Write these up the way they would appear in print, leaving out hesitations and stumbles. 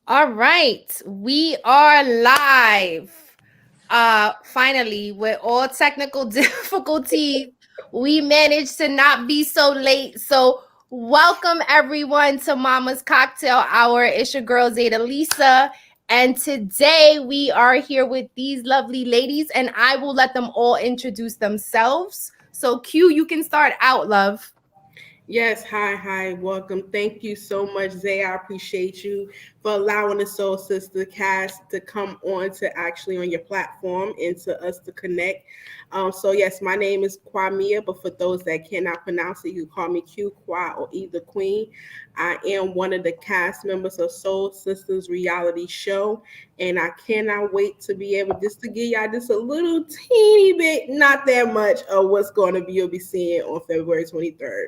All right, we are live. Finally, with all technical difficulties, we managed to not be so late. So, welcome everyone to Mama's Cocktail Hour. It's your girl Zaida Lisa, and today we are here with these lovely ladies, and I will let them all introduce themselves. So, Q, you can start out, love. Yes, hi, welcome. Thank you so much, Zay. I appreciate you for allowing the Soul Sister cast to come on to actually on your platform and to us to connect. So yes, my name is Kwamia, but for those that cannot pronounce it, you can call me Q, Kwa, or either Queen. I am one of the cast members of Soul Sisters reality show, and I cannot wait to be able just to give y'all just a little teeny bit, not that much, of what's going to be you'll be seeing on February 23rd.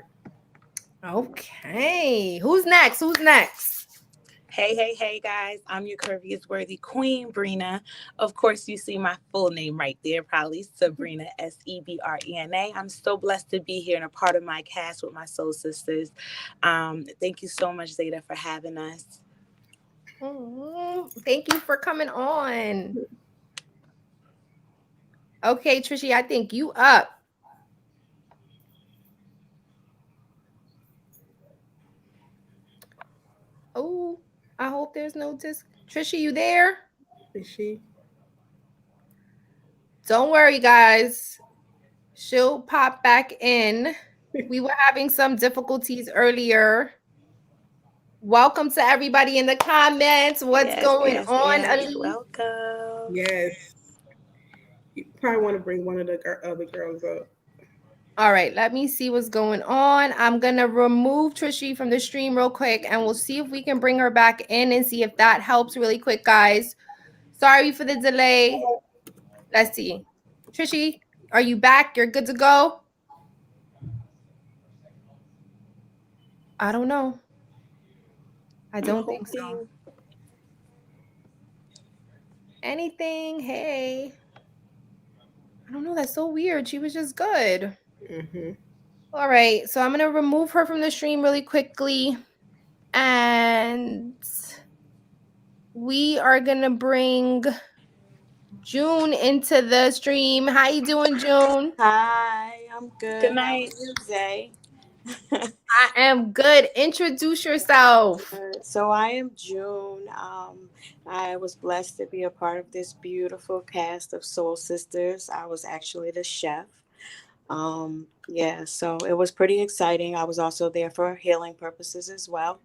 Okay, who's next? Who's next? Hey, guys. I'm your curviest worthy queen, Brina. Of course, you see my full name right there, probably Sabrina, Sebrena. I'm so blessed to be here and a part of my cast with my soul sisters. Thank you so much, Zeta, for having us. Thank you for coming on. Okay, Trishy, I think you up. Oh, I hope there's no disc. Trishy, you there? Is she? Don't worry, guys. She'll pop back in. We were having some difficulties earlier. Welcome to everybody in the comments. What's Yes, going yes, on, yes. Ali? Welcome. Yes. You probably want to bring one of the other girls up. All right, let me see what's going on. I'm going to remove Trishy from the stream real quick and we'll see if we can bring her back in and see if that helps really quick, guys. Sorry for the delay. Let's see. Trishy, are you back? You're good to go? I don't know. I I'm don't think so. hoping. Anything? Hey. I don't know. That's so weird. She was just good. Mm-hmm. All right. So I'm going to remove her from the stream really quickly. And we are going to bring June into the stream. How you doing, June? Hi, I'm Good good. How are night. you, Zay? I am good. Introduce yourself. So I am June. I was blessed to be a part of this beautiful cast of Soul Sisters. I was actually the chef. Yeah, so it was pretty exciting. I was also there for healing purposes as well.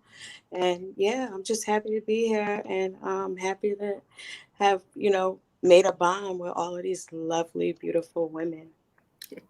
And yeah, I'm just happy to be here and happy to have, made a bond with all of these lovely, beautiful women.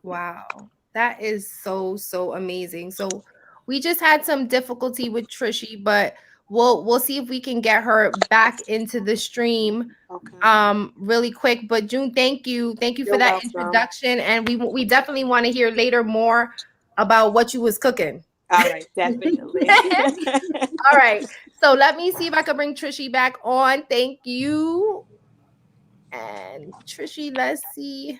Wow. That is so amazing. So we just had some difficulty with Trishy, but we'll see if we can get her back into the stream Okay. really quick. But June, thank you. Thank you for You're that welcome. introduction and we definitely want to hear later more about what you was cooking. All right, definitely. All right. So let me see if I can bring Trishy back on. Thank you. And Trishy, let's see.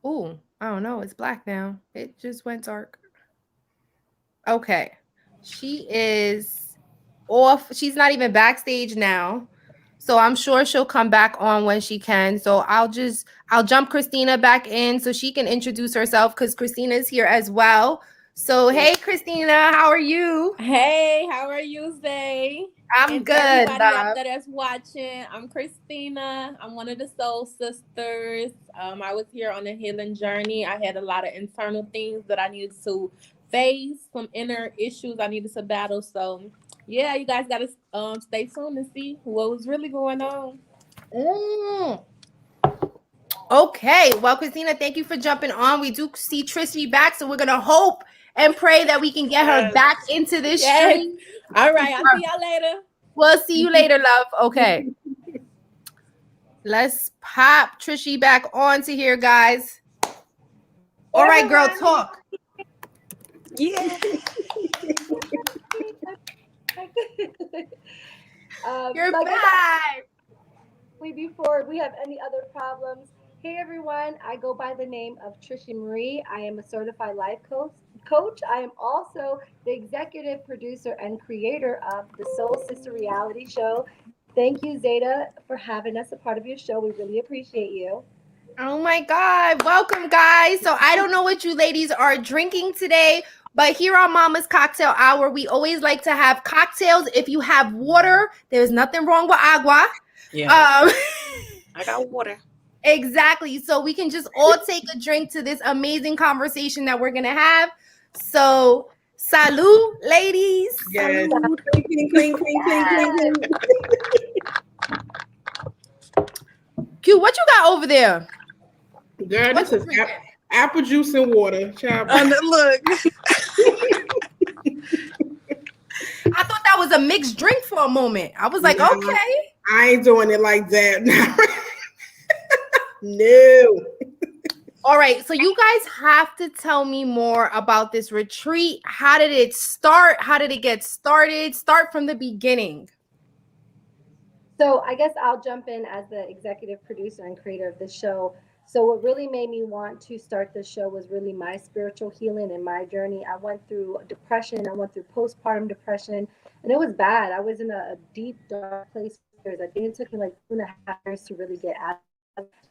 Ooh, I don't know. It's black now. It just went dark. Okay. She is off. She's not even backstage now. So I'm sure she'll come back on when she can. So I'll jump Christina back in so she can introduce herself because Christina is here as well. So hey Christina, how are you? Hey, how are you, Zay? I'm And good, everybody out love. there that's watching, I'm Christina. I'm one of the Soul Sisters. I was here on a healing journey. I had a lot of internal things that I needed to face, some inner issues I needed to battle. So, yeah, you guys got to stay tuned and see what was really going on. Mm. Okay. Well, Christina, thank you for jumping on. We do see Trishy back, so we're gonna hope and pray that we can get her Yes. back into this Yes. stream. All right. I'll see y'all later. We'll see you later, love. Okay. Let's pop Trishy back onto here, guys. All right, girl, Everybody. talk. Yeah. You're Like back. before we have any other problems, Hey everyone, I go by the name of Trisha Marie. I am a certified life coach. I am also the executive producer and creator of the Soul Sister reality show. Thank you, Zeta, for having us a part of your show. We really appreciate you. Oh my God. Welcome, guys. So I don't know what you ladies are drinking today, but here on Mama's Cocktail Hour, we always like to have cocktails. If you have water, there's nothing wrong with agua. Yeah. I got water. Exactly. So we can just all take a drink to this amazing conversation that we're going to have. So, salud, ladies. Yes. Salud. Clink, clink, clink, clink, clink, clink, clink. Q, what you got over there? Girl, What this you is drinking? apple juice and water. Child. Look. I thought that was a mixed drink for a moment. I was like, Nah. okay. I ain't doing it like that. No. All right. So you guys have to tell me more about this retreat. How did it start? How did it get started? Start from the beginning. So I guess I'll jump in as the executive producer and creator of this show. So what really made me want to start this show was really my spiritual healing and my journey. I went through depression. I went through postpartum depression, and it was bad. I was in a deep, dark place for years. I think it took me like 2.5 years to really get out of it.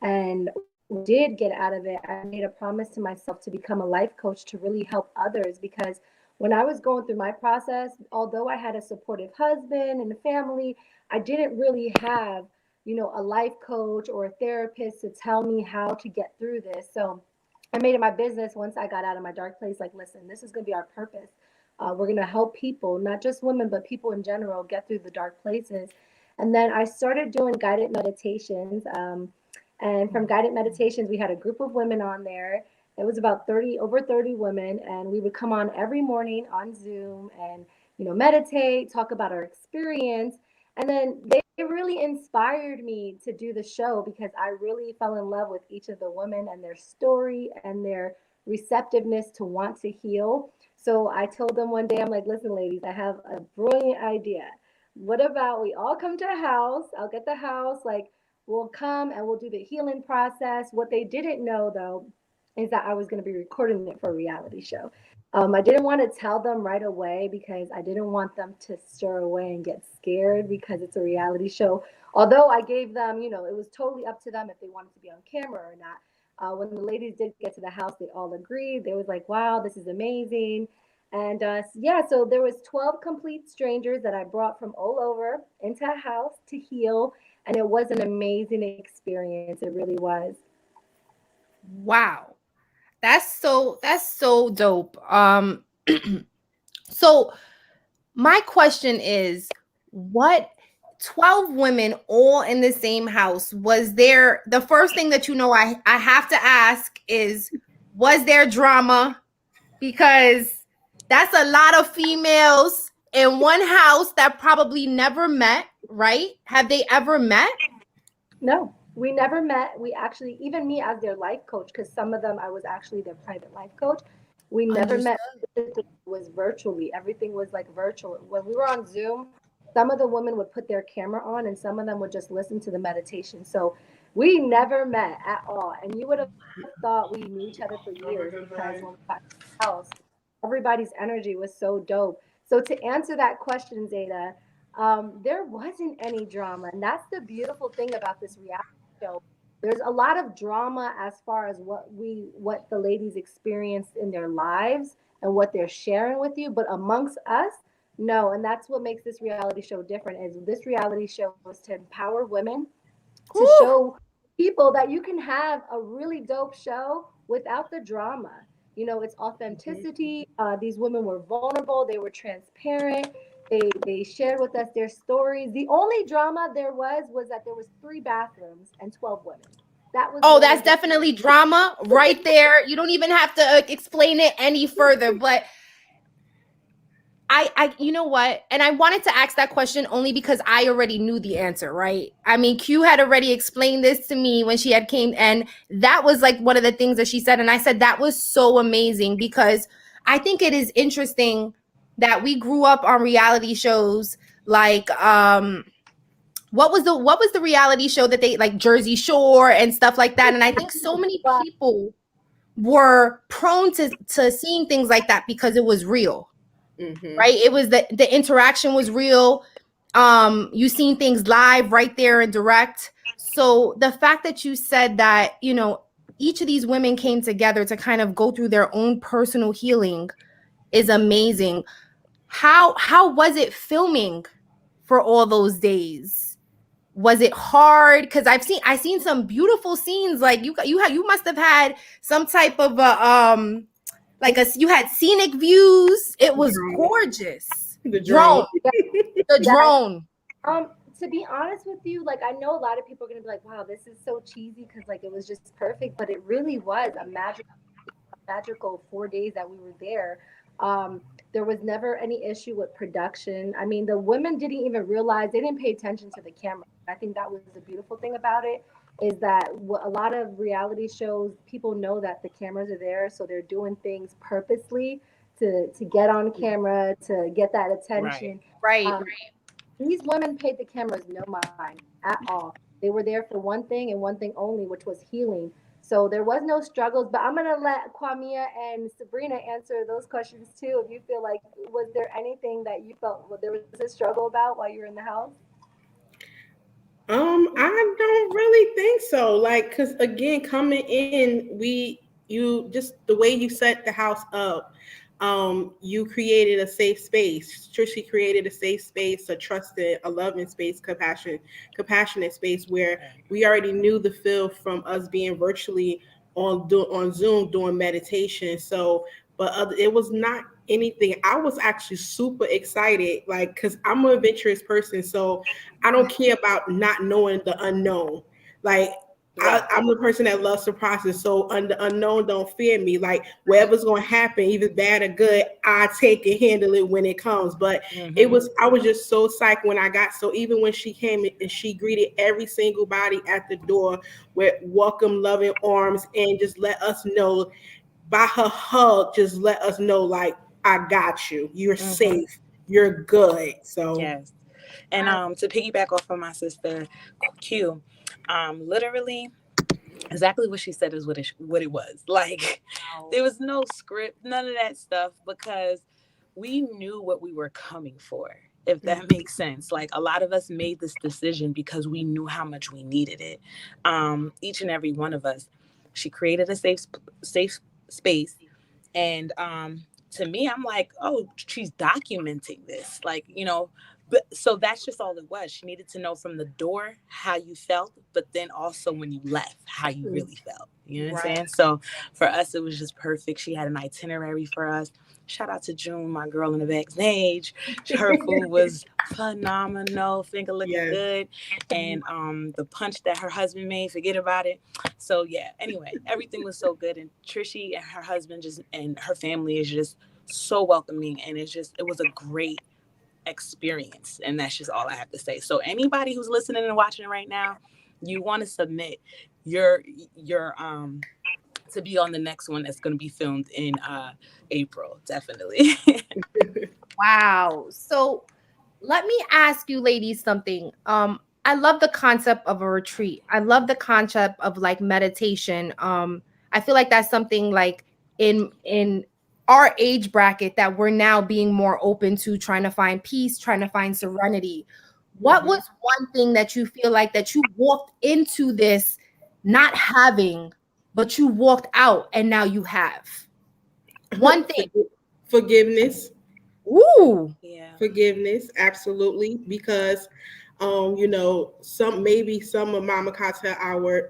And when I did get out of it, I made a promise to myself to become a life coach to really help others because when I was going through my process, although I had a supportive husband and a family, I didn't really have, a life coach or a therapist to tell me how to get through this. So I made it my business once I got out of my dark place. Like, listen, this is going to be our purpose. We're going to help people, not just women, but people in general, get through the dark places. And then I started doing guided meditations. And from guided meditations, we had a group of women on there. It was about over 30 women, and we would come on every morning on Zoom and meditate, talk about our experience. And then they really inspired me to do the show because I really fell in love with each of the women and their story and their receptiveness to want to heal. So I told them one day, I'm like, listen, ladies, I have a brilliant idea. What about we all come to a house? I'll get the house, like, we'll come and we'll do the healing process. What they didn't know, though, is that I was going to be recording it for a reality show. I didn't want to tell them right away because I didn't want them to stir away and get scared because it's a reality show. Although I gave them, it was totally up to them if they wanted to be on camera or not. When the ladies did get to the house, they all agreed. They was like, wow, this is amazing. And yeah, so there was 12 complete strangers that I brought from all over into a house to heal. And it was an amazing experience. It really was. Wow. That's so dope. So my question is, what 12 women all in the same house, was there the first thing that I have to ask is, was there drama? Because that's a lot of females in one house that probably never met, right? Have they ever met? No, we never met. We actually, even me as their life coach, because some of them I was actually their private life coach. We never met. It was virtually. Everything was like virtual. When we were on Zoom, some of the women would put their camera on and some of them would just listen to the meditation. So we never met at all. And you would have thought we knew each other for years because when we got to the house, everybody's energy was so dope. So to answer that question, Zeta, there wasn't any drama, and that's the beautiful thing about this reality show. There's a lot of drama as far as what the ladies experienced in their lives and what they're sharing with you, but amongst us, no. And that's what makes this reality show different. Is this reality show is to empower women, to show people that you can have a really dope show without the drama. It's authenticity. These women were vulnerable. They were transparent. They shared with us their stories. The only drama there was that there was 3 bathrooms and 12 women. That was That's definitely drama right there. You don't even have to explain it any further. But you know what? And I wanted to ask that question only because I already knew the answer, right? I mean, Q had already explained this to me when she had came, and that was like one of the things that she said. And I said, that was so amazing because I think it is interesting that we grew up on reality shows like what was the reality show that they like, Jersey Shore and stuff like that? And I think so many But people were prone to seeing things like that because it was real, Mm-hmm. right? It was the interaction was real. You seen things live right there and direct. So the fact that you said that, each of these women came together to kind of go through their own personal healing is amazing. How was it filming for all those days? Was it hard? Because I seen some beautiful scenes. Like you must have had some type of you had scenic views. It was Drone. gorgeous. The Drone, drone. yeah, the yeah. drone. To be honest with you, like I know a lot of people are gonna be like, "Wow, this is so cheesy," because like it was just perfect, but it really was a magical 4 days that we were there. There was never any issue with production. I mean, the women didn't even realize, they didn't pay attention to the camera. I think that was the beautiful thing about it, is that a lot of reality shows, people know that the cameras are there, so they're doing things purposely to get on camera, to get that Right. attention. Right. Um, these women paid the cameras no mind at all. They were there for one thing and one thing only, which was healing. So there was no struggles. But I'm gonna let Kwamia and Sabrina answer those questions too. If you feel like, was there anything that you felt there was a struggle about while you were in the house? I don't really think so. Like, cause again, coming in, you just the way you set the house up, you created a safe space. Trishy created a safe space, a trusted, a loving space, compassionate space where we already knew the feel from us being virtually on Zoom doing meditation. So, but it was not anything. I was actually super excited, like, cause I'm an adventurous person, so I don't care about not knowing the unknown. Like Right. I'm the person that loves surprises, so the unknown don't fear me. Like whatever's going to happen, either bad or good, I take and handle it when it comes. But Mm-hmm. I was just so psyched when I got. So even when she came and she greeted every single body at the door with welcome, loving arms, and just let us know by her hug, just let us know like I got you. You're Mm-hmm. safe. You're good. So. Yes. And to piggyback off of my sister Q, literally exactly what she said is what it was. Like there was no script, none of that stuff, because we knew what we were coming for. If that makes sense. Like a lot of us made this decision because we knew how much we needed it. Each and every one of us. She created a safe space, and to me, I'm like, oh, she's documenting this, like, but so that's just all it was. She needed to know from the door how you felt, but then also when you left how you really felt. You know what I'm Right. saying? So for us, it was just perfect. She had an itinerary for us. Shout out to June, my girl in the backstage. Her food was phenomenal, finger looking Yes. good, and the punch that her husband made, forget about it. So yeah, anyway, everything was so good, and Trishy and her husband just and her family is just so welcoming, and it was a great experience, and that's just all I have to say. So anybody who's listening and watching right now, you want to submit your your to be on the next one that's going to be filmed in April, definitely. Wow. So let me ask you ladies something. I love the concept of a retreat. I love the concept of like meditation. I feel like that's something like in our age bracket that we're now being more open to, trying to find peace, trying to find serenity. What Mhm. was one thing that you feel like that you walked into this not having, but you walked out and now you have? One thing. Forgiveness. Ooh. Yeah. Forgiveness, absolutely, because some of Mama Kata, our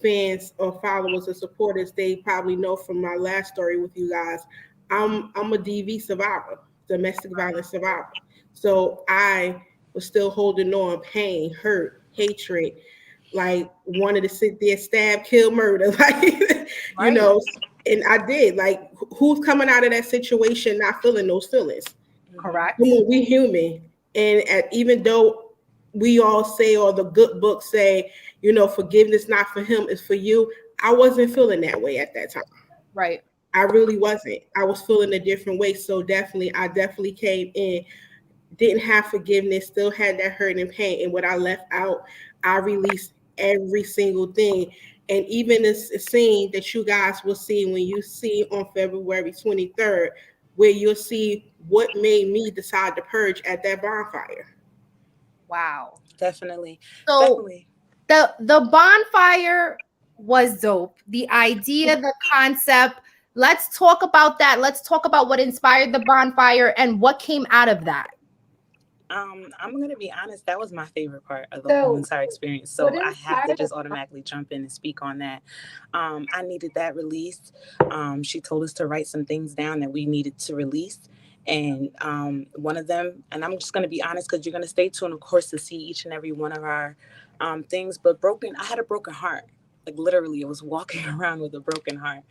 fans or followers or supporters, they probably know from my last story with you guys. I'm a DV survivor, domestic violence survivor. So I was still holding on, pain, hurt, hatred, like wanted to sit there, stab, kill, murder, like you Right. know. And I did. Like, who's coming out of that situation not feeling those feelings? Hmm. Come Correct. on, we human. And even though we all say, or the good books say, forgiveness not for him, it's for you. I wasn't feeling that way at that time. Right. I really wasn't. I was feeling a different way. So definitely, I definitely came in didn't have forgiveness, still had that hurt and pain. And what I left out, I released every single thing. And even this scene that you guys will see when you see on February 23rd, where you'll see what made me decide to purge at that bonfire. Wow. Definitely. So Definitely. the bonfire was dope. The idea, the concept. Let's talk about that. Let's talk about what inspired the bonfire and what came out of that. I'm gonna be honest, that was my favorite part of the whole So, entire experience. what So I have to inspired the just automatically jump in and speak on that. I needed that release. She told us to write some things down that we needed to release. And one of them, and I'm just gonna be honest because you're gonna stay tuned, of course, to see each and every one of our things. But I had a broken heart. Like literally, it was walking around with a broken heart.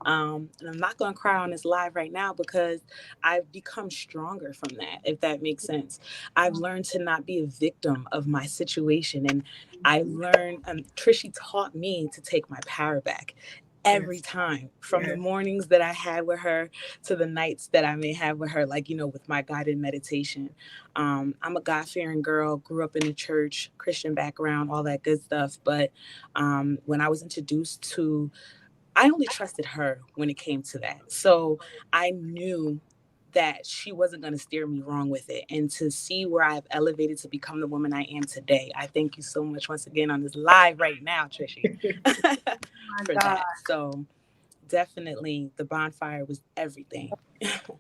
And I'm not gonna cry on this live right now because I've become stronger from that, if that makes sense. I've learned to not be a victim of my situation. And I learned, Trishy taught me to take my power back every Yes. time, from the Yes. mornings that I had with her to the nights that I may have with her, like, with my guided meditation. I'm a God fearing girl, grew up in the church, Christian background, all that good stuff. But when I was introduced to, I only trusted her when it came to that. So I knew that she wasn't going to steer me wrong with it. And to see where I've elevated to become the woman I am today, I thank you so much once again on this live right now, Trishy, My for God. that. So definitely the bonfire was everything. Wow.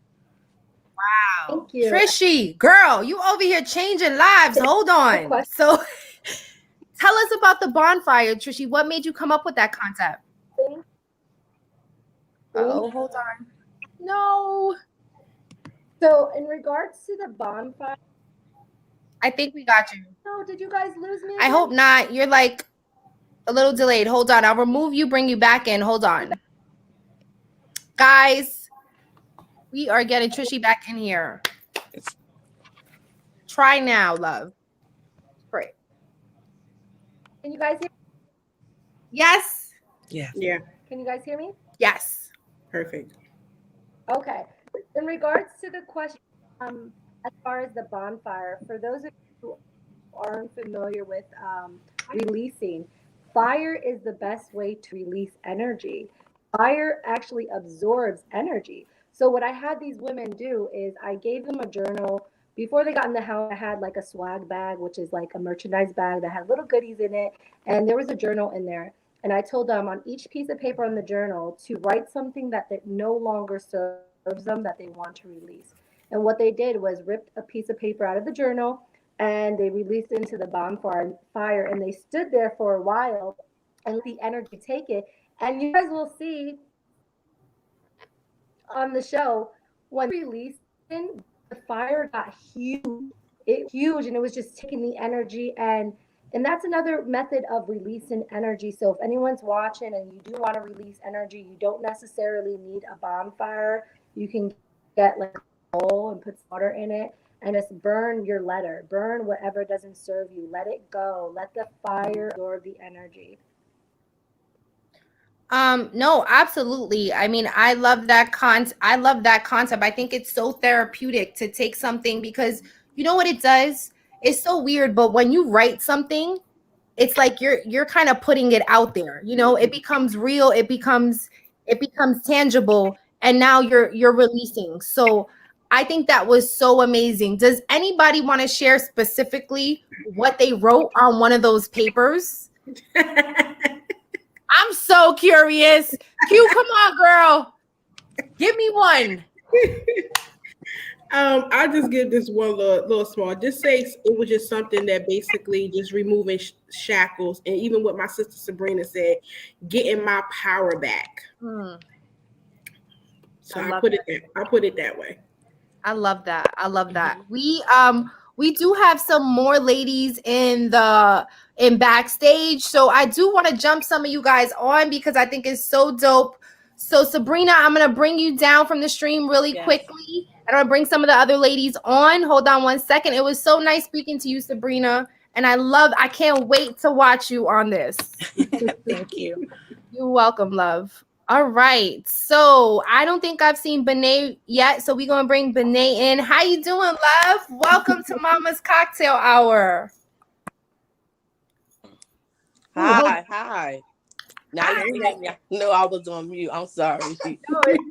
thank you. Trishy, girl, you over here changing lives. Hold The on. question So tell us about the bonfire, Trishy. What made you come up with that concept? in Uh-oh, hold on. No. so in regards to the bonfire, I think we got you. no, did you guys lose me I again? hope not. You're like a little delayed. Hold on. I'll remove you, bring you back in. Hold on. Guys, we are getting Trishy back in here. It's, Try now, love. Great. Can you guys hear? Yes. yeah. Yeah. Can you guys hear me? Yes. Perfect. Okay. In regards to the question, as far as the bonfire, for those of you who aren't familiar with releasing, fire is the best way to release energy. Fire actually absorbs energy. So what I had these women do is I gave them a journal. Before they got in the house, I had like a swag bag, which is like a merchandise bag that had little goodies in it, and there was a journal in there. And I told them on each piece of paper on the journal to write something that no longer serves them that they want to release. And what they did was ripped a piece of paper out of the journal and they released into the bonfire and they stood there for a while and let the energy take it. And you guys will see on the show when they released the fire got huge. It was huge and it was just taking the energy and that's another method of releasing energy. So if anyone's watching and you do want to release energy, you don't necessarily need a bonfire. You can get like a bowl and put some water in it and just burn your letter. Burn whatever doesn't serve you. Let it go. Let the fire absorb the energy. No, absolutely. I mean, I love that concept. I think it's so therapeutic to take something because you know what it does? It's so weird, but when you write something, it's like you're kind of putting it out there. You know, it becomes real, it becomes tangible, and now you're releasing. So I think that was so amazing. Does anybody want to share specifically what they wrote on one of those papers? I'm so curious. Q, come on, girl. Give me one. I'll just give this one little small. Just say it was just something that basically just removing shackles, and even what my sister Sabrina said, getting my power back. Hmm, So I I love put it that. that I put it that way. I love that. I love that. Mhm. We do have some more ladies in backstage. So I do want to jump some of you guys on because I think it's so dope. So Sabrina, I'm gonna bring you down from the stream really Yes. quickly. And I'm gonna bring some of the other ladies on. Hold on one second. It was so nice speaking to you, Sabrina. And I can't wait to watch you on this. Thank you. You're welcome, love. All right. So I don't think I've seen Benet yet. So we're gonna bring Benet in. How you doing, love? Welcome to Mama's Cocktail Hour. Ooh, hold Hi. Now you on. can hear me. I know I was on mute. I'm sorry. Thank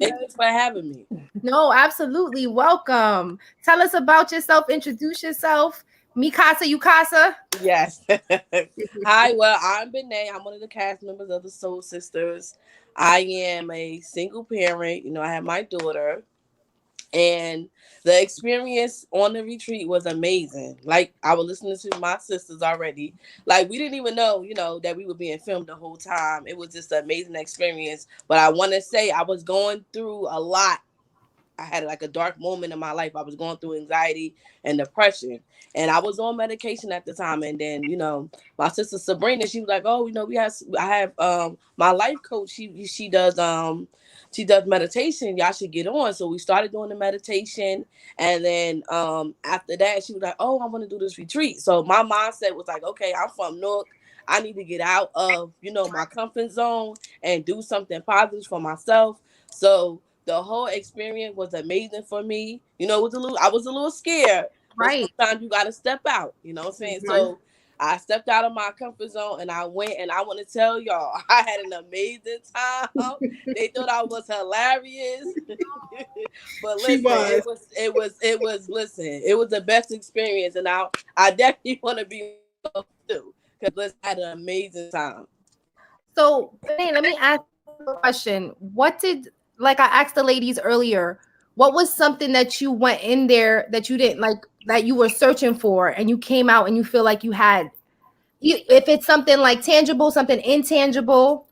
you for having me. No, absolutely. Welcome. Tell us about yourself. Introduce yourself. Mikasa, Yukasa. Yes. Hi, well, I'm Benet. I'm one of the cast members of the Soul Sisters. I am a single parent. I have my daughter. And the experience on the retreat was amazing. Like, I was listening to my sisters already. Like, we didn't even know, that we were being filmed the whole time. It was just an amazing experience. But I want to say I was going through a lot. I had like a dark moment in my life. I was going through anxiety and depression, and I was on medication at the time. And then, my sister Sabrina, she was like, "Oh, I have my life coach. She does meditation. Y'all should get on." So we started doing the meditation, and then after that, she was like, "Oh, I want to do this retreat." So my mindset was like, "Okay, I'm from Newark. I need to get out of my comfort zone and do something positive for myself." So the whole experience was amazing for me. I was a little scared, but Right. sometimes you gotta step out, what I'm saying? So I stepped out of my comfort zone and I went, and I want to tell y'all, I had an amazing time. They thought I was hilarious. But She listen, was. listen, it was the best experience, and I definitely want to be too, because listen, I had an amazing time. So, Benet, let me ask you a question. Like I asked the ladies earlier, what was something that you went in there that you didn't like, that you were searching for, and you came out and you feel like if it's something like tangible, something intangible?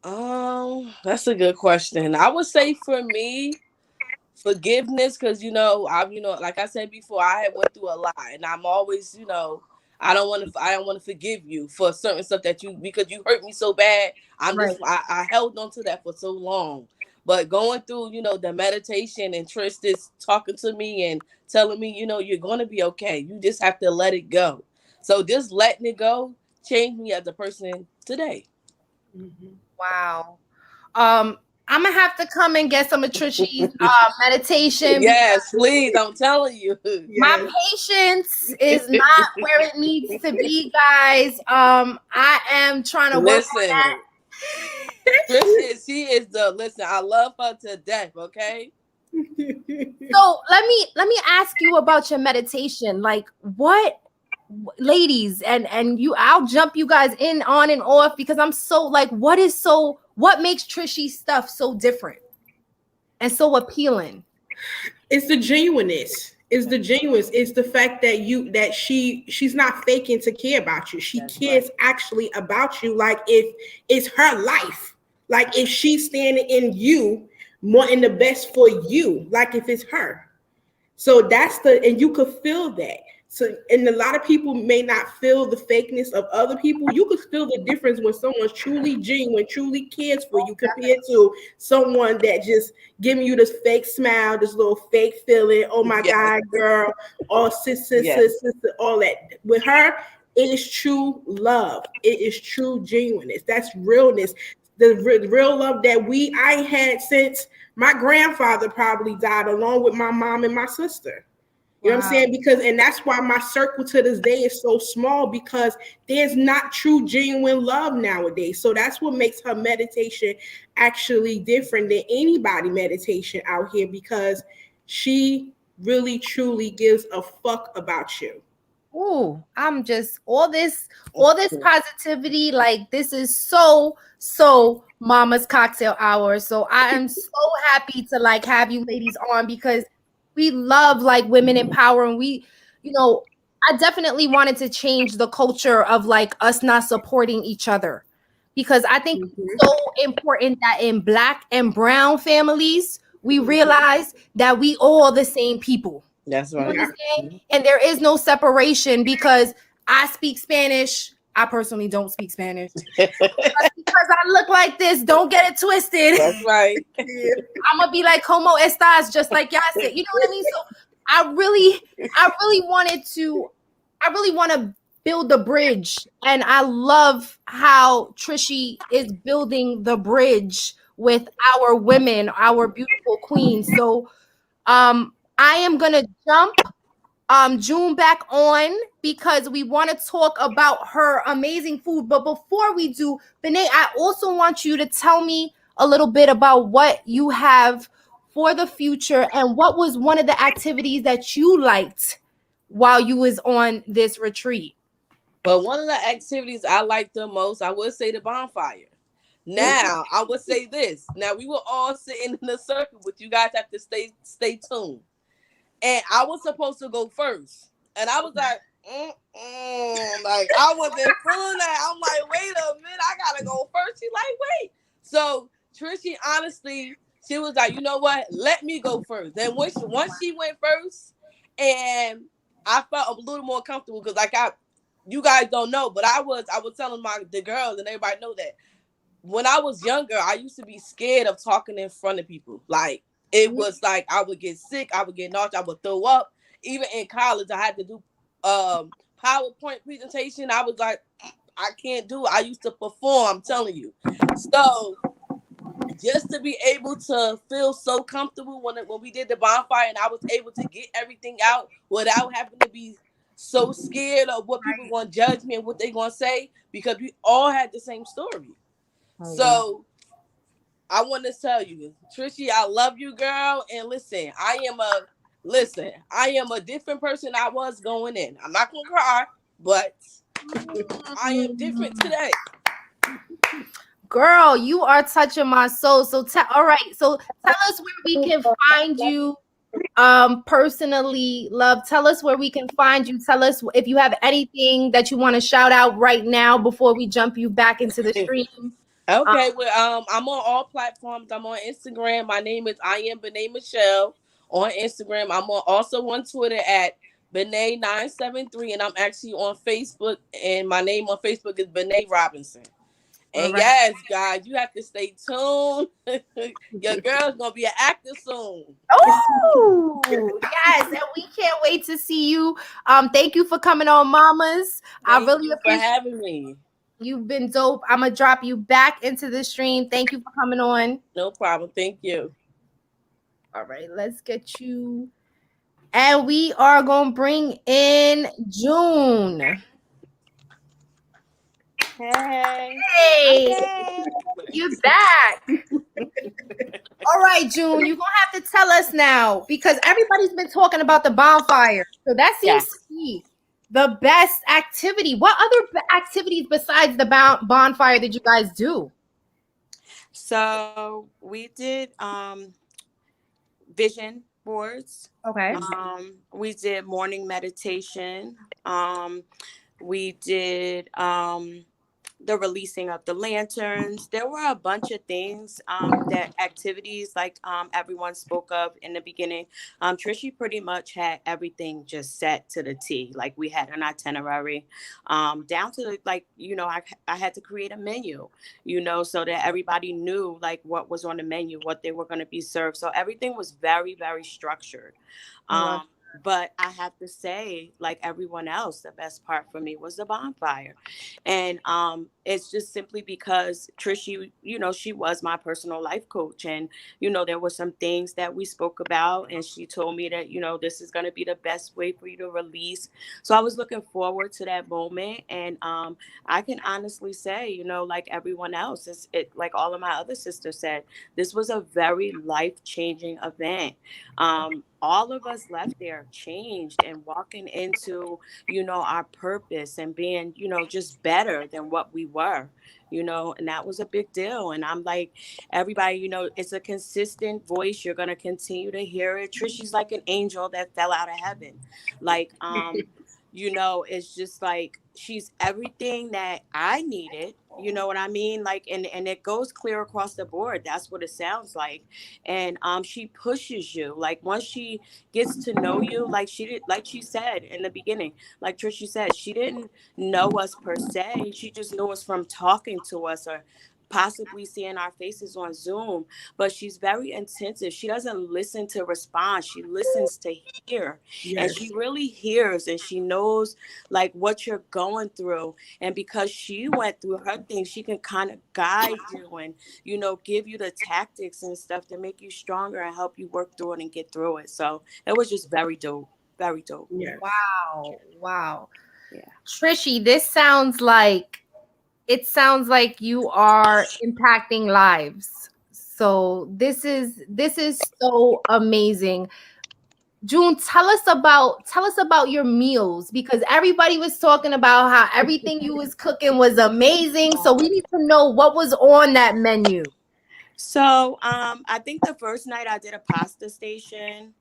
That's a good question. I would say for me, forgiveness, because like I said before, I had went through a lot, and I'm always, I don't want to forgive you for certain stuff that you, because you hurt me so bad. Right. I held on to that for so long. But going through, the meditation, and Trish is talking to me and telling me, you're going to be okay. You just have to let it go. So just letting it go changed me as a person today. Mhm. Wow. Um, I'm gonna have to come and get some of Trishy's meditation because Yes, please. I'm telling you. my Yes. patience is not where it needs to be, guys. I am trying to work on that. Listen, Trisha, she is listen, I love her to death, okay? So let me ask you about your meditation. Like, what, ladies, and you, I'll jump you guys in on and off because I'm so like, what makes Trishy's stuff so different and so appealing? It's the genuineness. It's the genuineness. It's the fact that she's not faking to care about you. She That's cares right. actually about you. Like, if it's her life. Like, if she's standing in you, wanting the best for you. Like, if it's her. So and you could feel that. So, and a lot of people may not feel the fakeness of other people. You could feel the difference when someone's truly genuine, truly cares for you, compared to someone that just giving you this fake smile, this little fake feeling. Oh my Yes. God, girl, all Yes. sister, all that. With her, it is true love. It is true genuineness. That's realness. The real love that I had since my grandfather probably died, along with my mom and my sister. You know what I'm Wow. saying? And that's why my circle to this day is so small, because there's not true, genuine love nowadays. So that's what makes her meditation actually different than anybody meditation out here, because she really, truly gives a fuck about you. Ooh, I'm just all this positivity. Like, this is so Mama's Cocktail Hour. So I am so happy to like have you ladies on because we love like women in power, and I definitely wanted to change the culture of like us not supporting each other, because I think Mhm. it's so important that in Black and brown families we realize that we all the same people. That's You right. Yeah. understand? And there is no separation because I speak Spanish. I personally don't speak Spanish. Just because I look like this, don't get it twisted. That's right. I'm gonna be like "Como estas," just like y'all said. You know what I mean? So I really, I really wanted to, I really want to build the bridge. And I love how Trishy is building the bridge with our women, our beautiful queens. So I am gonna jump June back on because we want to talk about her amazing food. But before we do, Benet, I also want you to tell me a little bit about what you have for the future and what was one of the activities that you liked while you was on this retreat. But one of the activities I like the most, I would say the bonfire. Now, I would say this. Now we were all sitting in a circle, but you guys have to stay tuned. And I was supposed to go first, and I was like, like I wasn't feeling that. I'm like, wait a minute, I gotta go first. She's like, wait. So Trishy, honestly, she was like, you know what? Let me go first. Then once she went first, and I felt a little more comfortable because you guys don't know, but I was telling the girls and everybody know that when I was younger, I used to be scared of talking in front of people. Like it was like I would get sick, I would get nauseous, I would throw up. Even in college, I had to do PowerPoint presentation. I was like, I can't do it. I used to perform, I'm telling you. So just to be able to feel so comfortable when we did the bonfire and I was able to get everything out without having to be so scared of what people going to judge me and what they going to say, because we all had the same story. So I want to tell you, Trishy, I love you, girl. And I am a different person I was going in. I'm not gonna cry, but I am different today. Girl, you are touching my soul. So all right. So tell us where we can find you personally, love. Tell us where we can find you. Tell us if you have anything that you want to shout out right now before we jump you back into the stream. Okay, well, I'm on all platforms. I'm on Instagram. My name is I am Benet Michelle on Instagram. Also on Twitter at Benet973, and I'm actually on Facebook. And my name on Facebook is Benet Robinson. And yes, guys, you have to stay tuned. Your girl's gonna be an actor soon. Oh yes, and we can't wait to see you. Thank you for coming on, mamas. I Thank really you for appreciate. having me. You've been dope. I'm gonna drop you back into the stream. Thank you for coming on. No problem. Thank you. All right, let's get you. And we are gonna bring in June. Hey. Hey, Okay. you're back. All right, June, you're gonna have to tell us now because everybody's been talking about the bonfire. So that seems to Yes. be the best activity. What other activities besides the bonfire did you guys do? So we did vision boards. Okay. We did morning meditation. We did the releasing of the lanterns. There were a bunch of things that activities like everyone spoke of in the beginning. Trishy pretty much had everything just set to the T. Like we had an itinerary down to the, like, I had to create a menu, so that everybody knew like what was on the menu, what they were going to be served. So everything was very, very structured. But I have to say, like everyone else, the best part for me was the bonfire. And it's just simply because Trishy, she was my personal life coach. And, there were some things that we spoke about. And she told me that, this is going to be the best way for you to release. So I was looking forward to that moment. And I can honestly say, like everyone else, like all of my other sisters said, this was a very life-changing event. All of us left there changed and walking into, our purpose and being, just better than what we were, and that was a big deal. And I'm like, everybody, it's a consistent voice. You're going to continue to hear it. Trishy's like an angel that fell out of heaven. Like, it's just like she's everything that I needed. You know what I mean? Like, and it goes clear across the board. That's what it sounds like. And she pushes you. Like once she gets to know you, like she did, like she said in the beginning, like Trisha said, she didn't know us per se. She just knew us from talking to us or possibly seeing our faces on Zoom, but she's very attentive. She doesn't listen to respond. She listens to hear, and she Yes. really hears, and she knows like what you're going through. And because she went through her thing, she can kind of guide you and, give you the tactics and stuff to make you stronger and help you work through it and get through it. So it was just very dope. Very dope. Yes. Wow. Wow. Yeah. Trishy, it sounds like you are impacting lives. So this is so amazing. June, tell us about your meals, because everybody was talking about how everything you was cooking was amazing. So we need to know what was on that menu. So I think the first night I did a pasta station.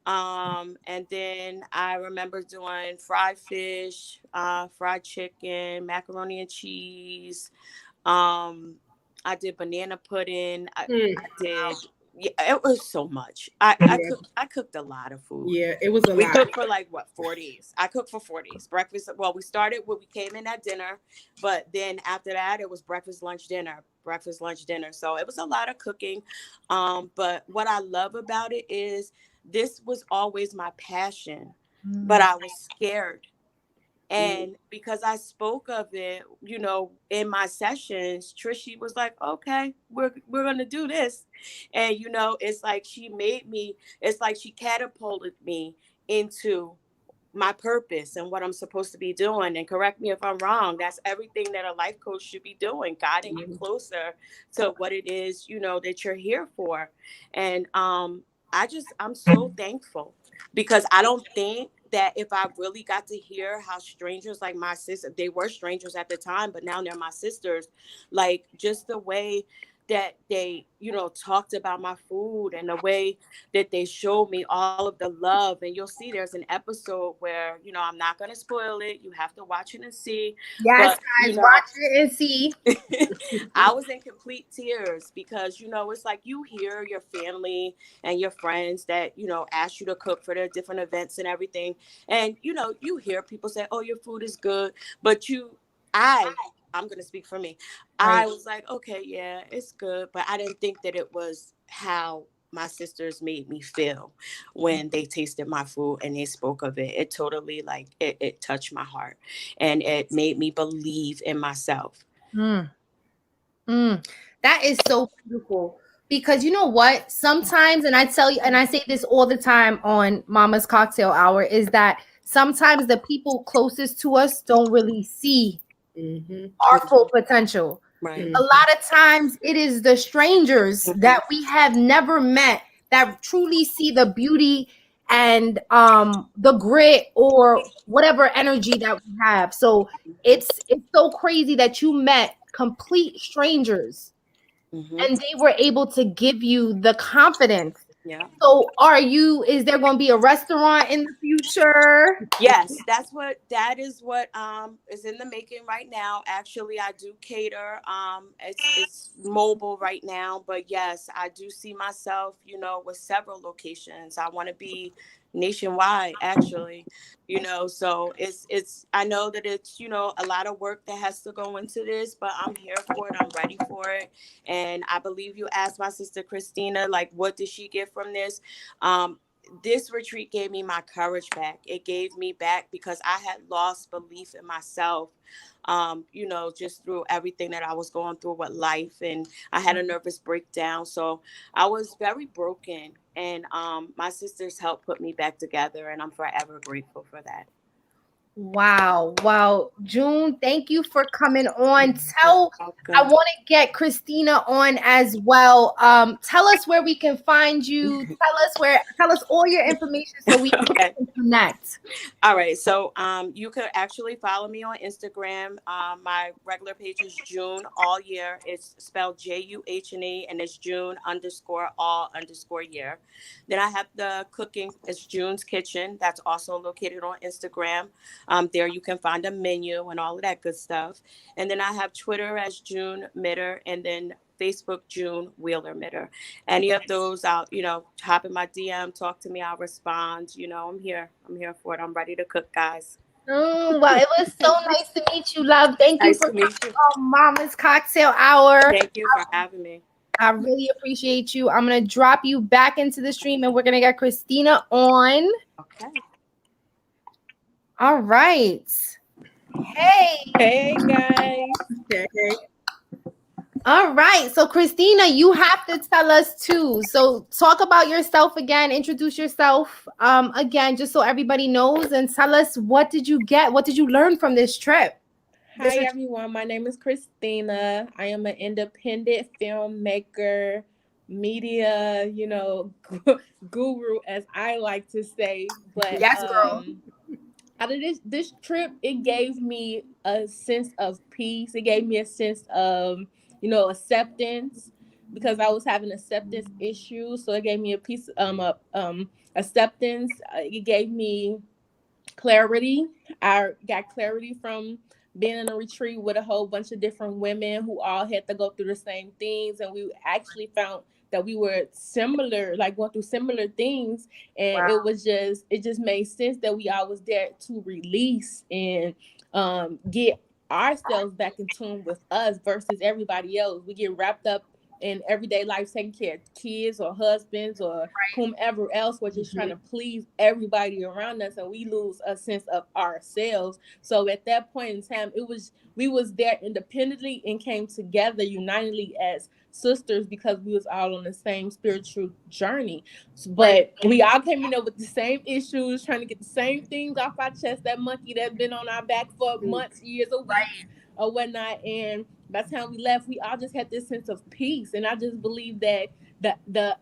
And then I remember doing fried fish, fried chicken, macaroni and cheese. Um, I did banana pudding. I Mm. did. Yeah, it was so much. I cooked a lot of food. Yeah, it was a We lot. cooked for like what 4 days. I cooked for 4 days. Breakfast. Well, we started when we came in at dinner, but then after that it was breakfast, lunch, dinner. Breakfast, lunch, dinner. So it was a lot of cooking. But what I love about it is this was always my passion, but Mm. I was scared. Mm. And because I spoke of it, in my sessions, Trishy was like, "Okay, we're gonna do this," and it's like she made me. It's like she catapulted me into my purpose and what I'm supposed to be doing. And correct me if I'm wrong. That's everything that a life coach should be doing, guiding you closer to what it is, that you're here for. And I'm so thankful because I don't think that if I really got to hear how strangers like my sister, they were strangers at the time, but now they're my sisters, like just the way that they, talked about my food and the way that they showed me all of the love. And you'll see there's an episode where, I'm not going to spoil it. You have to watch it and see. Yes, But, guys, watch it and see. I was in complete tears because, it's like you hear your family and your friends that, ask you to cook for their different events and everything. And, you hear people say, oh, your food is good. But I, I'm going to speak for me. Right. I was like, okay, yeah, it's good. But I didn't think that it was how my sisters made me feel when they tasted my food and they spoke of it. It totally like it touched my heart and it made me believe in myself. Mm. Mm, that is so beautiful, because you know what? Sometimes, and I tell you, and I say this all the time on Mama's Cocktail Hour, is that sometimes the people closest to us don't really see our Mm-hmm. full potential. Right. A Mm-hmm. lot of times it is the strangers Mhm. that we have never met that truly see the beauty and the grit or whatever energy that we have. So it's so crazy that you met complete strangers Mhm. and they were able to give you the confidence. Yeah. So is there going to be a restaurant in the future? Yes, that is what is in the making right now. Actually, I do cater. It's mobile right now, but yes, I do see myself, with several locations. I want to be nationwide actually, so it's I know that it's, a lot of work that has to go into this, but I'm here for it. I'm ready for it. And I believe you asked my sister Christina like what did she get from this? This retreat gave me my courage back. It gave me back because I had lost belief in myself, just through everything that I was going through with life. And I had a nervous breakdown. So I was very broken. And my sisters helped put me back together. And I'm forever grateful for that. Wow. Well, June, thank you for coming on. You're I welcome. want to get Christina on as well. Tell us where we can find you. Tell us all your information so we Okay. can connect. All right. So you could actually follow me on Instagram. My regular page is June all year. It's spelled JUHNE and it's June underscore all underscore year. Then I have the cooking. It's June's Kitchen. That's also located on Instagram. There you can find a menu and all of that good stuff. And then I have Twitter as June Mitter and then Facebook June Wheeler Mitter. Any of those, I'll, hop in my DM, talk to me, I'll respond. I'm here for it. I'm ready to cook, guys. Well, it was so nice to meet you, love. Thank you Nice for to coming meet you. on Mama's Cocktail Hour. Thank you for having me. I really appreciate you. I'm going to drop you back into the stream and we're going to get Christina on. Okay. All right. Hey. Hey guys. Okay. All right. So, Christina, you have to tell us too. So, talk about yourself again. Introduce yourself again, just so everybody knows, and tell us what did you get? What did you learn from this trip? Hi everyone. My name is Christina. I am an independent filmmaker, media, guru as I like to say. But Yes, girl. out of this trip, it gave me a sense of peace. It gave me a sense of, acceptance because I was having acceptance issues. So it gave me a piece acceptance. It gave me clarity. I got clarity from being in a retreat with a whole bunch of different women who all had to go through the same things, and we actually found that we were similar, like going through similar things, and it just made sense that we all was there to release and get ourselves back in tune with us versus everybody else. We get wrapped up in everyday life taking care of kids or husbands or whomever else. We're just trying to please everybody around us, and we lose a sense of ourselves. So at that point in time, we was there independently and came together unitedly as sisters because we was all on the same spiritual journey. But we all came in there with the same issues, trying to get the same things off our chest, that monkey that's been on our back for months, years, or weeks, or whatnot. And by the time we left, we all just had this sense of peace. And I just believe that the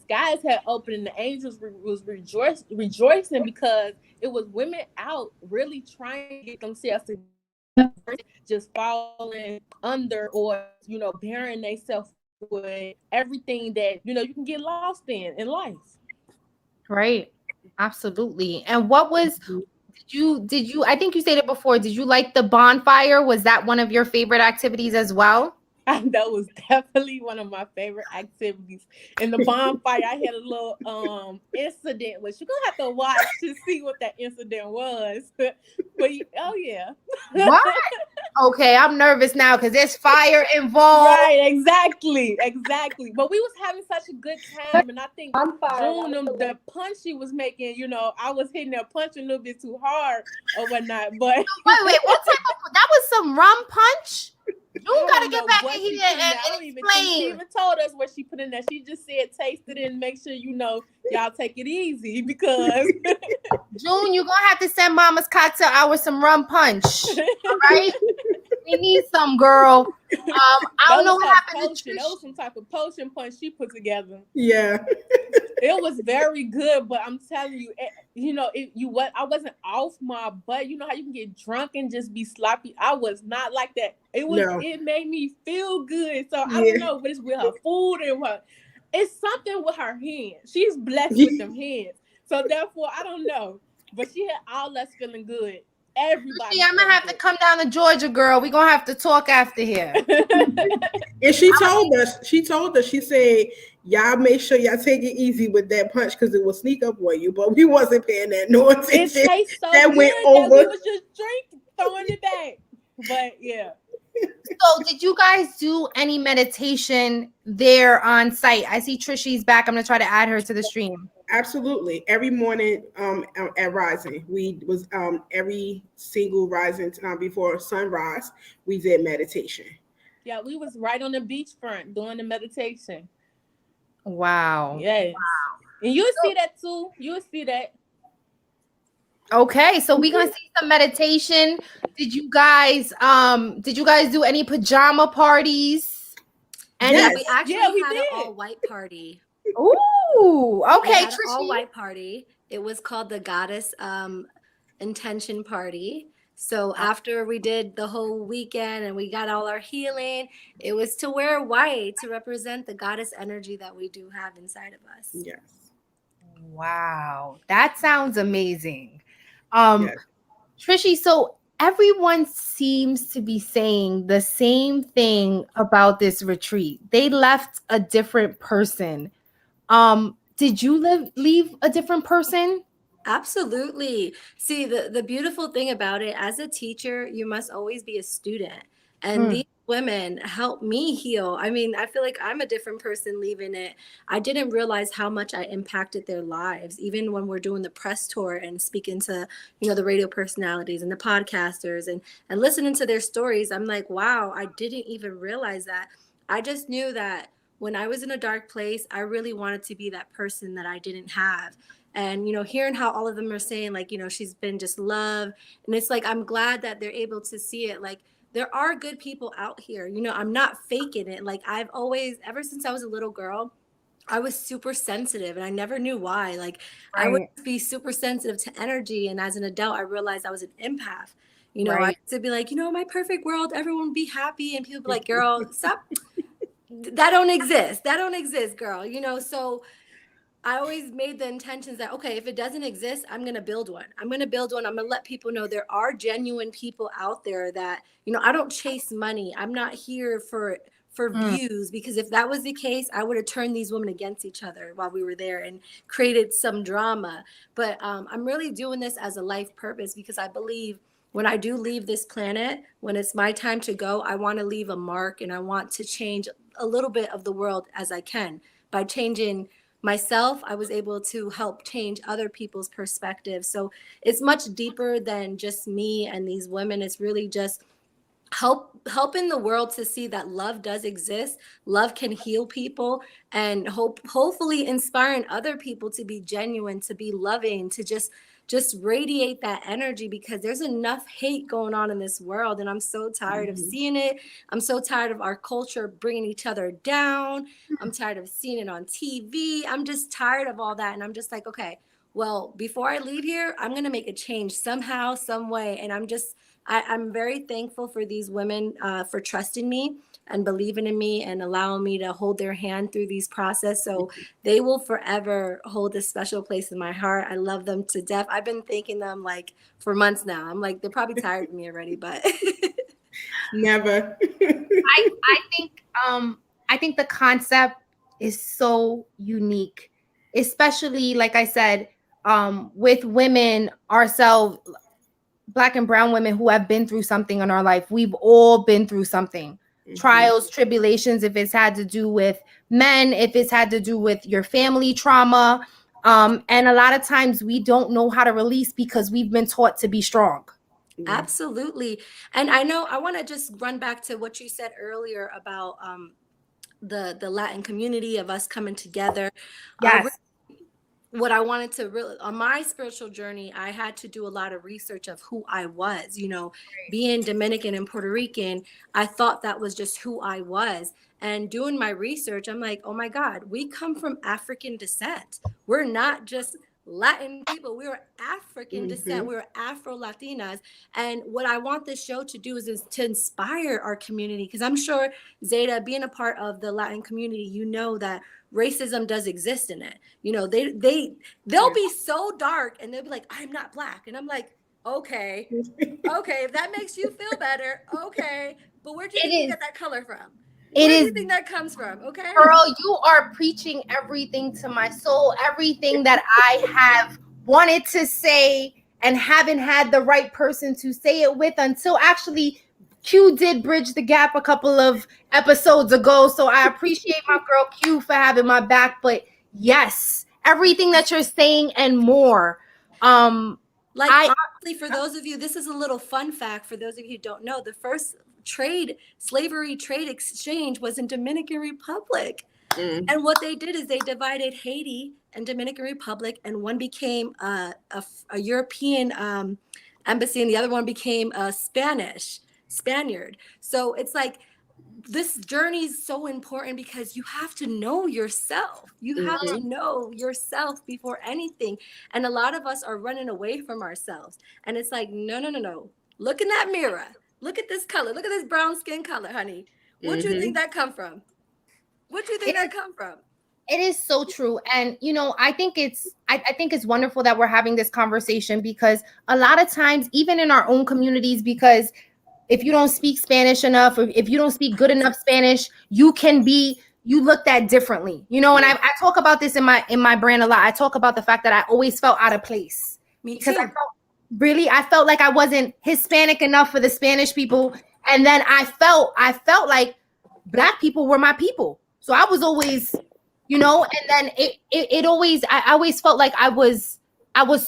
skies had opened and the angels was rejoicing because it was women out really trying to get themselves together, just falling under or bearing themselves with everything that you can get lost in life. Right. Absolutely. And what was did you I think you said it before, did you like the bonfire? Was that one of your favorite activities as well? That was definitely one of my favorite activities. In the bonfire, I had a little incident, which you're gonna have to watch to see what that incident was. Oh yeah. What? Okay, I'm nervous now because there's fire involved. Right, exactly. But we was having such a good time, and I think June, the punch she was making, I was hitting that punch a little bit too hard or whatnot. But Wait, what type of that was some rum punch? You I gotta don't get know back what in she here put in and there. I don't even think she explain. even told us what she put in there. She just said taste it and make sure y'all take it easy because June, you're gonna have to send Mama's Cocktail Hour some rum punch. All right? We need some, girl. I don't know what happened to potion. That was some type of potion punch she put together. Yeah. It was very good, but I'm telling you, I wasn't off my butt. You know how you can get drunk and just be sloppy. I was not like that. It made me feel good. So I don't know, but it's with her food and it's something with her hands. She's blessed with them hands. So therefore, I don't know, but she had all us feeling good. Everybody. I'm gonna have to come down to Georgia, girl. We're gonna have to talk after here. And she told us, she said, y'all make sure y'all take it easy with that punch because it will sneak up on you. But we wasn't paying that no attention. It tastes so that good went that over. we was just drinking, throwing it back. But yeah. So, did you guys do any meditation there on site? I see Trishy's back. I'm gonna try to add her to the stream. Absolutely. Every morning at rising, we was every single rising before sunrise, we did meditation. Yeah, we was right on the beachfront doing the meditation. Wow. Yes. And you'll see that too. You'll see that. Okay, so we're gonna see some meditation. Did you guys do any pajama parties? Yes. We actually had an all-white party. Ooh, okay. We had an all-white party. It was called the Goddess Intention Party. So after we did the whole weekend and we got all our healing, it was to wear white to represent the goddess energy that we do have inside of us. Yes. Wow, that sounds amazing. Trishy, so everyone seems to be saying the same thing about this retreat. They left a different person. Did you leave a different person? Absolutely. See, the beautiful thing about it, as a teacher, you must always be a student. And Mm, these women help me heal. I mean, I feel like I'm a different person leaving it. I didn't realize how much I impacted their lives, even when we're doing the press tour and speaking to, the radio personalities and the podcasters and listening to their stories. I'm like, wow, I didn't even realize that. I just knew that when I was in a dark place, I really wanted to be that person that I didn't have. And hearing how all of them are saying, like, she's been just love, and it's like, I'm glad that they're able to see it. Like, there are good people out here. I'm not faking it. Like, I've always, ever since I was a little girl, I was super sensitive, and I never knew why. Like, I would right, be super sensitive to energy, and as an adult I realized I was an empath. I right. used to be like, my perfect world, everyone would be happy, and people be like, girl, stop. That don't exist, that don't exist, girl. So I always made the intentions that, okay, if it doesn't exist, I'm going to build one. I'm going to build one. I'm going to let people know there are genuine people out there that, I don't chase money. I'm not here for Mm, views, because if that was the case, I would have turned these women against each other while we were there and created some drama. But I'm really doing this as a life purpose, because I believe when I do leave this planet, when it's my time to go, I want to leave a mark, and I want to change a little bit of the world as I can. By changing myself, I was able to help change other people's perspectives. So it's much deeper than just me and these women. It's really just helping the world to see that love does exist, love can heal people, and hopefully inspiring other people to be genuine, to be loving, to just radiate that energy, because there's enough hate going on in this world, and I'm so tired of Mhm. seeing it. I'm so tired of our culture bringing each other down. I'm tired of seeing it on TV. I'm just tired of all that, and I'm just like, okay, well, before I leave here, I'm going to make a change somehow, some way. And I'm very thankful for these women, for trusting me and believing in me and allowing me to hold their hand through these process. So they will forever hold a special place in my heart. I love them to death. I've been thanking them like for months now. I'm like, they're probably tired of me already, but Never. I think I think the concept is so unique, especially like I said, with women ourselves, black and brown women who have been through something in our life. We've all been through something. Mhm. Trials, tribulations, if it's had to do with men, if it's had to do with your family trauma. And a lot of times we don't know how to release because we've been taught to be strong. Yes. absolutely. And I know I want to just run back to what you said earlier about the Latin community of us coming together. Yes. What I wanted to really, on my spiritual journey, I had to do a lot of research of who I was. Being Dominican and Puerto Rican, I thought that was just who I was. And doing my research, I'm like, oh my God, we come from African descent. We're not just Latin people. We were African descent. Mhm. We were Afro Latinas. And what I want this show to do is to inspire our community. Because I'm sure, Zeta, being a part of the Latin community, you know that racism does exist in it. They'll Yes. be so dark, and they'll be like, I'm not black. And I'm like, okay, okay, if that makes you feel better, okay. But where do you It think you is. get that color from? It Where do is. you think that comes from? Okay. Girl, you are preaching everything to my soul, everything that I have wanted to say and haven't had the right person to say it with until actually Q did bridge the gap a couple of episodes ago. So I appreciate my girl Q for having my back. But yes, everything that you're saying and more. Um, Like, I honestly, for those of you, this is a little fun fact for those of you who don't know, the first slavery trade exchange was in Dominican Republic. Mm. And what they did is they divided Haiti and Dominican Republic, and one became a European embassy, and the other one became a Spaniard. So it's like, this journey is so important, because you have to know yourself. You have to Mhm. know yourself before anything. And a lot of us are running away from ourselves. And it's like, no, no, no, no. Look in that mirror. Look at this color. Look at this brown skin color, honey. What do you think Mhm. that come from? What do you think that come from? it is so true. And I think I think it's wonderful that we're having this conversation because a lot of times, even in our own communities, because if you don't speak Spanish enough, or if you don't speak good enough Spanish, you can be you looked at differently. You know, and I talk about this in my brand a lot. I talk about the fact that I always felt out of place Me because too. I felt like I wasn't Hispanic enough for the Spanish people. And then I felt like black people were my people. So I was always, you know, and then it always, I always felt like I was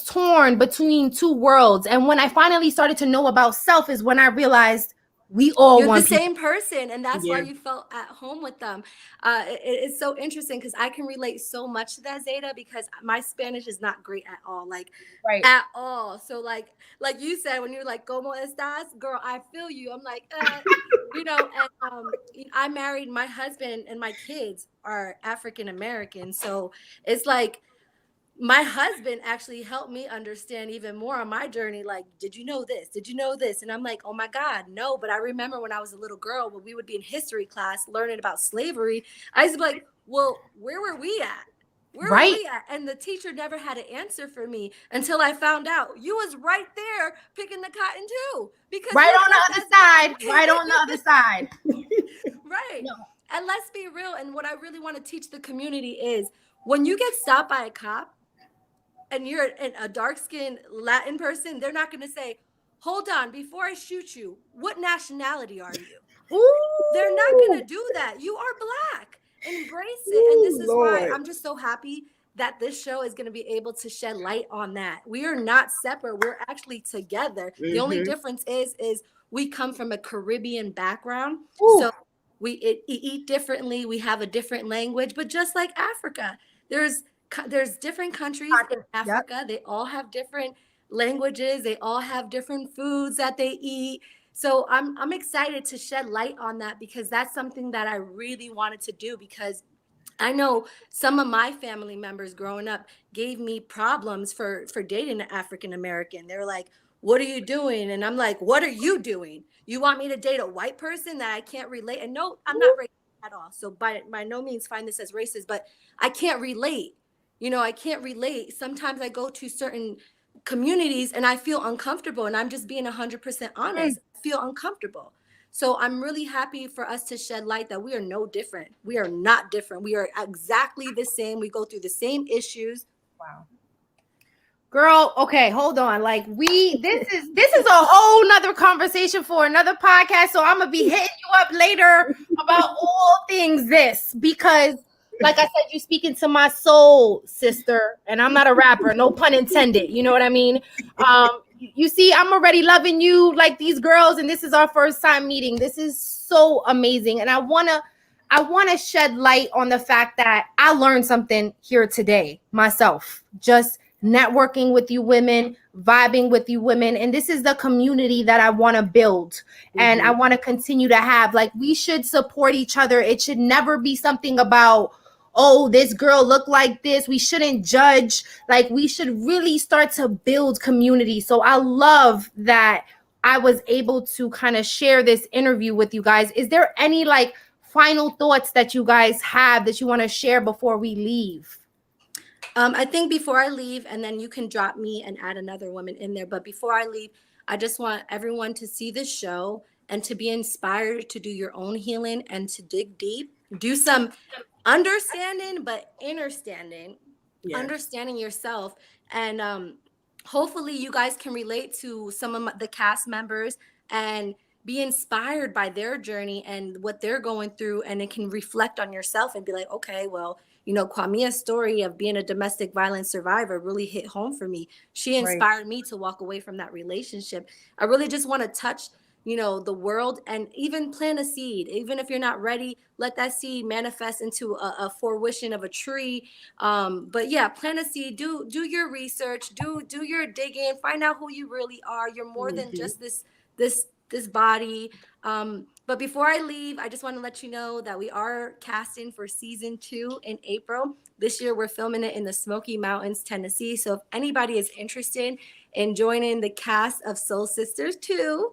torn between two worlds. And when I finally started to know about self is when I realized we all You're the want people. same person, and that's why Yeah. you felt at home with them. It's so interesting because I can relate so much to that, Zeta, because my Spanish is not great at all, like Right. at all. So like you said, when you're like "Cómo estás?" Girl, I feel you. I'm like, you know, and I married my husband, and my kids are African American, so it's like my husband actually helped me understand even more on my journey. Like, did you know this? Did you know this? And I'm like, oh my God, no. But I remember when I was a little girl, when we would be in history class learning about slavery, I used to be like, well, where were we at? Where were Right. we at? And the teacher never had an answer for me until I found out you was right there picking the cotton too, because Right you on just the other as side. black. Right on the other side. Right. No. And let's be real. And what I really want to teach the community is when you get stopped by a cop, and you're a dark skinned Latin person, they're not going to say, hold on, before I shoot you, what nationality are you? They're not going Ooh, to do that. You are black. Embrace it. And this ooh, is why Lord. I'm just so happy that this show is going to be able to shed light on that. We are not separate. We're actually together. The only Mm-hmm. difference is we come from a Caribbean background. Ooh. So we eat differently. We have a different language, but just like Africa, there's there's different countries in Yep. Africa. They all have different languages. They all have different foods that they eat. So I'm excited to shed light on that because that's something that I really wanted to do because I know some of my family members growing up gave me problems for dating an African American. They were like, "What are you doing?" And I'm like, "What are you doing? You want me to date a white person that I can't relate?" And no, I'm not racist at all. So by no means find this as racist, but I can't relate. You know, I can't relate. Sometimes I go to certain communities and I feel uncomfortable, and I'm just being 100% Mm. honest. I feel uncomfortable. So I'm really happy for us to shed light that we are no different. We are not different. We are exactly the same. We go through the same issues. Wow. Girl, okay, hold on. Like this is a whole nother conversation for another podcast. So I'm gonna be hitting you up later about all things this because like I said, you speaking to my soul, sister, and I'm not a rapper, no pun intended. You know what I mean? You see, I'm already loving you like these girls, and this is our first time meeting. This is so amazing. And I wanna shed light on the fact that I learned something here today myself. Just networking with you women, vibing with you women. And this is the community that I want to build and I Mm-hmm. want to continue to have. Like, we should support each other. It should never be something about, oh, this girl look like this. We shouldn't judge. Like, we should really start to build community. So I love that I was able to kind of share this interview with you guys. Is there any like final thoughts that you guys have that you want to share before we leave? I think before I leave, and then you can drop me and add another woman in there. But before I leave, I just want everyone to see this show and to be inspired to do your own healing and to dig deep, do some understanding, but understanding, Yes. understanding yourself. And hopefully, you guys can relate to some of the cast members and be inspired by their journey and what they're going through. And it can reflect on yourself and be like, okay, well, you know, Kwamia's story of being a domestic violence survivor really hit home for me. She Right. inspired me to walk away from that relationship. I really just want to touch, you know, the world and even plant a seed. Even if you're not ready, let that seed manifest into a fruition of a tree. But yeah, plant a seed. Do your research. Do your digging. Find out who you really are. You're more than Mm-hmm. just this body. But before I leave, I just want to let you know that we are casting for season 2 in April. This year, we're filming it in the Smoky Mountains, Tennessee. So if anybody is interested in joining the cast of Soul Sisters 2,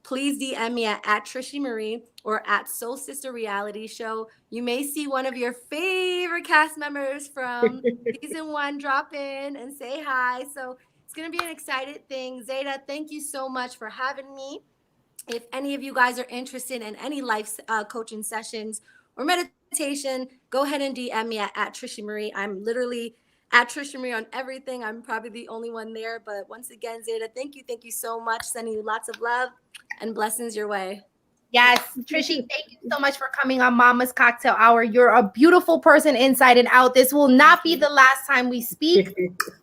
please DM me at Trishy Marie or at Soul Sister Reality Show. You may see one of your favorite cast members from season 1 drop in and say hi. So it's going to be an excited thing. Zeta, thank you so much for having me. If any of you guys are interested in any life coaching sessions or meditation, go ahead and DM me at Trisha Marie. I'm literally at Trisha Marie on everything. I'm probably the only one there. But once again, Zayda, thank you. Thank you so much. Sending you lots of love and blessings your way. Yes, Trishy, thank you so much for coming on Mama's Cocktail Hour. You're a beautiful person inside and out. This will not be the last time we speak.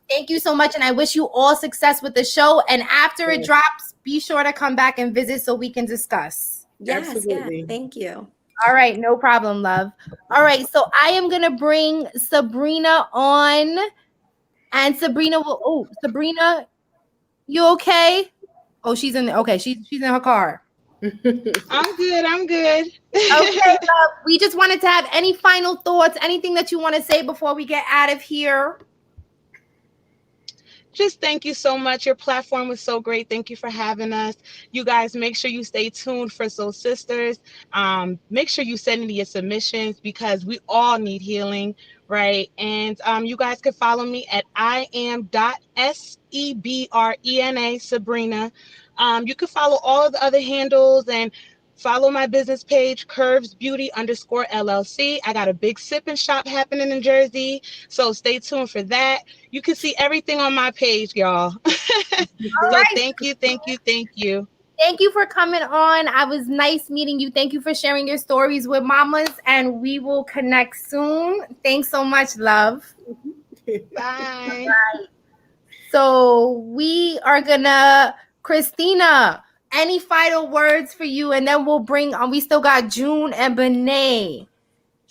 Thank you so much, and I wish you all success with the show. And after it drops, be sure to come back and visit so we can discuss. Yes, Absolutely. yes. Thank you. All right, no problem, love. All right, so I am gonna bring Sabrina on, and Sabrina will. Oh, Sabrina, you okay? Oh, she's in. Okay, she's in her car. I'm good. I'm good. Okay, love. We just wanted to have any final thoughts, anything that you want to say before we get out of here. Just thank you so much. Your platform was so great. Thank you for having us. You guys, make sure you stay tuned for Soul Sisters. Make sure you send in your submissions because we all need healing, right? And you guys can follow me at IAM.SEBRENA, Sabrina. You can follow all of the other handles and follow my business page, Curves Beauty _LLC. I got a big sipping shop happening in Jersey, so stay tuned for that. You can see everything on my page, y'all. So thank you. Thank you for coming on. I was nice meeting you. Thank you for sharing your stories with mamas, and we will connect soon. Thanks so much, love. Bye. So we are gonna, Christina, any final words for you, and then we'll bring on. We still got June and Benet.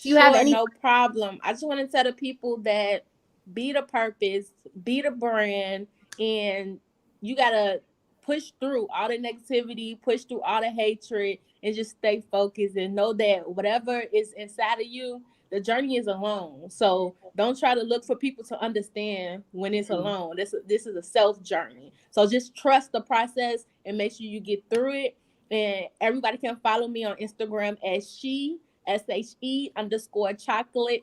Do you have any? No problem. I just want to tell the people that be the purpose, be the brand, and you gotta push through all the negativity, push through all the hatred, and just stay focused and know that whatever is inside of you, the journey is alone. So don't try to look for people to understand when it's alone. This is a self journey. So just trust the process and make sure you get through it. And everybody can follow me on Instagram as SHE_chocolate CHOCLIT.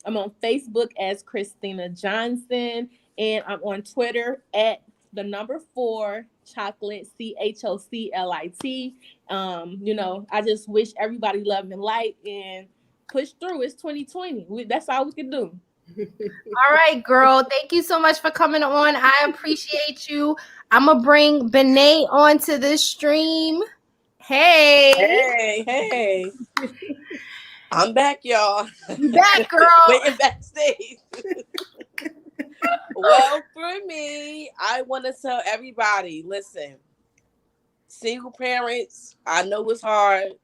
I'm on Facebook as Christina Johnson, and I'm on Twitter at the number 4 chocolate CHOCLIT. I just wish everybody love and light and push through. It's 2020. That's all we can do. All right, girl. Thank you so much for coming on. I appreciate you. I'm gonna bring Benet onto the stream. Hey. Hey. I'm back, y'all. You back, girl. Waiting backstage. Well, for me, I want to tell everybody, listen, single parents, I know it's hard.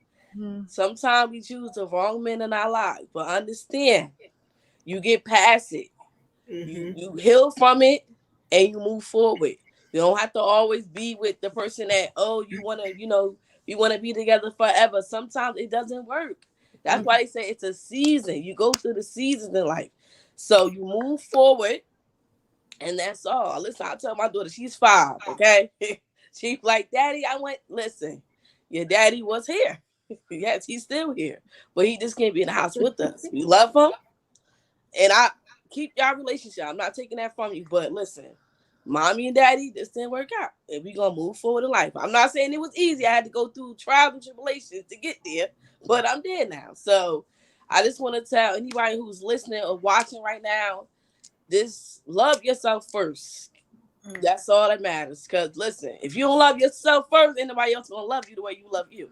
Sometimes we choose the wrong men in our lives, but understand, you get past it. You heal from it and you move forward. You don't have to always be with the person that, you want to, you want to be together forever. Sometimes it doesn't work. That's why they say it's a season. You go through the seasons in life. So you move forward, and that's all. Listen, I tell my daughter, she's 5, okay? She's like, Daddy, listen, your daddy was here. Yes, he's still here. But he just can't be in the house with us. We love him. And I keep y'all relationship. I'm not taking that from you. But listen, mommy and daddy, this didn't work out. And we're going to move forward in life. I'm not saying it was easy. I had to go through trials and tribulations to get there. But I'm there now. So I just want to tell anybody who's listening or watching right now, this love yourself first. That's all that matters. Because listen, if you don't love yourself first, anybody else going to love you the way you love you.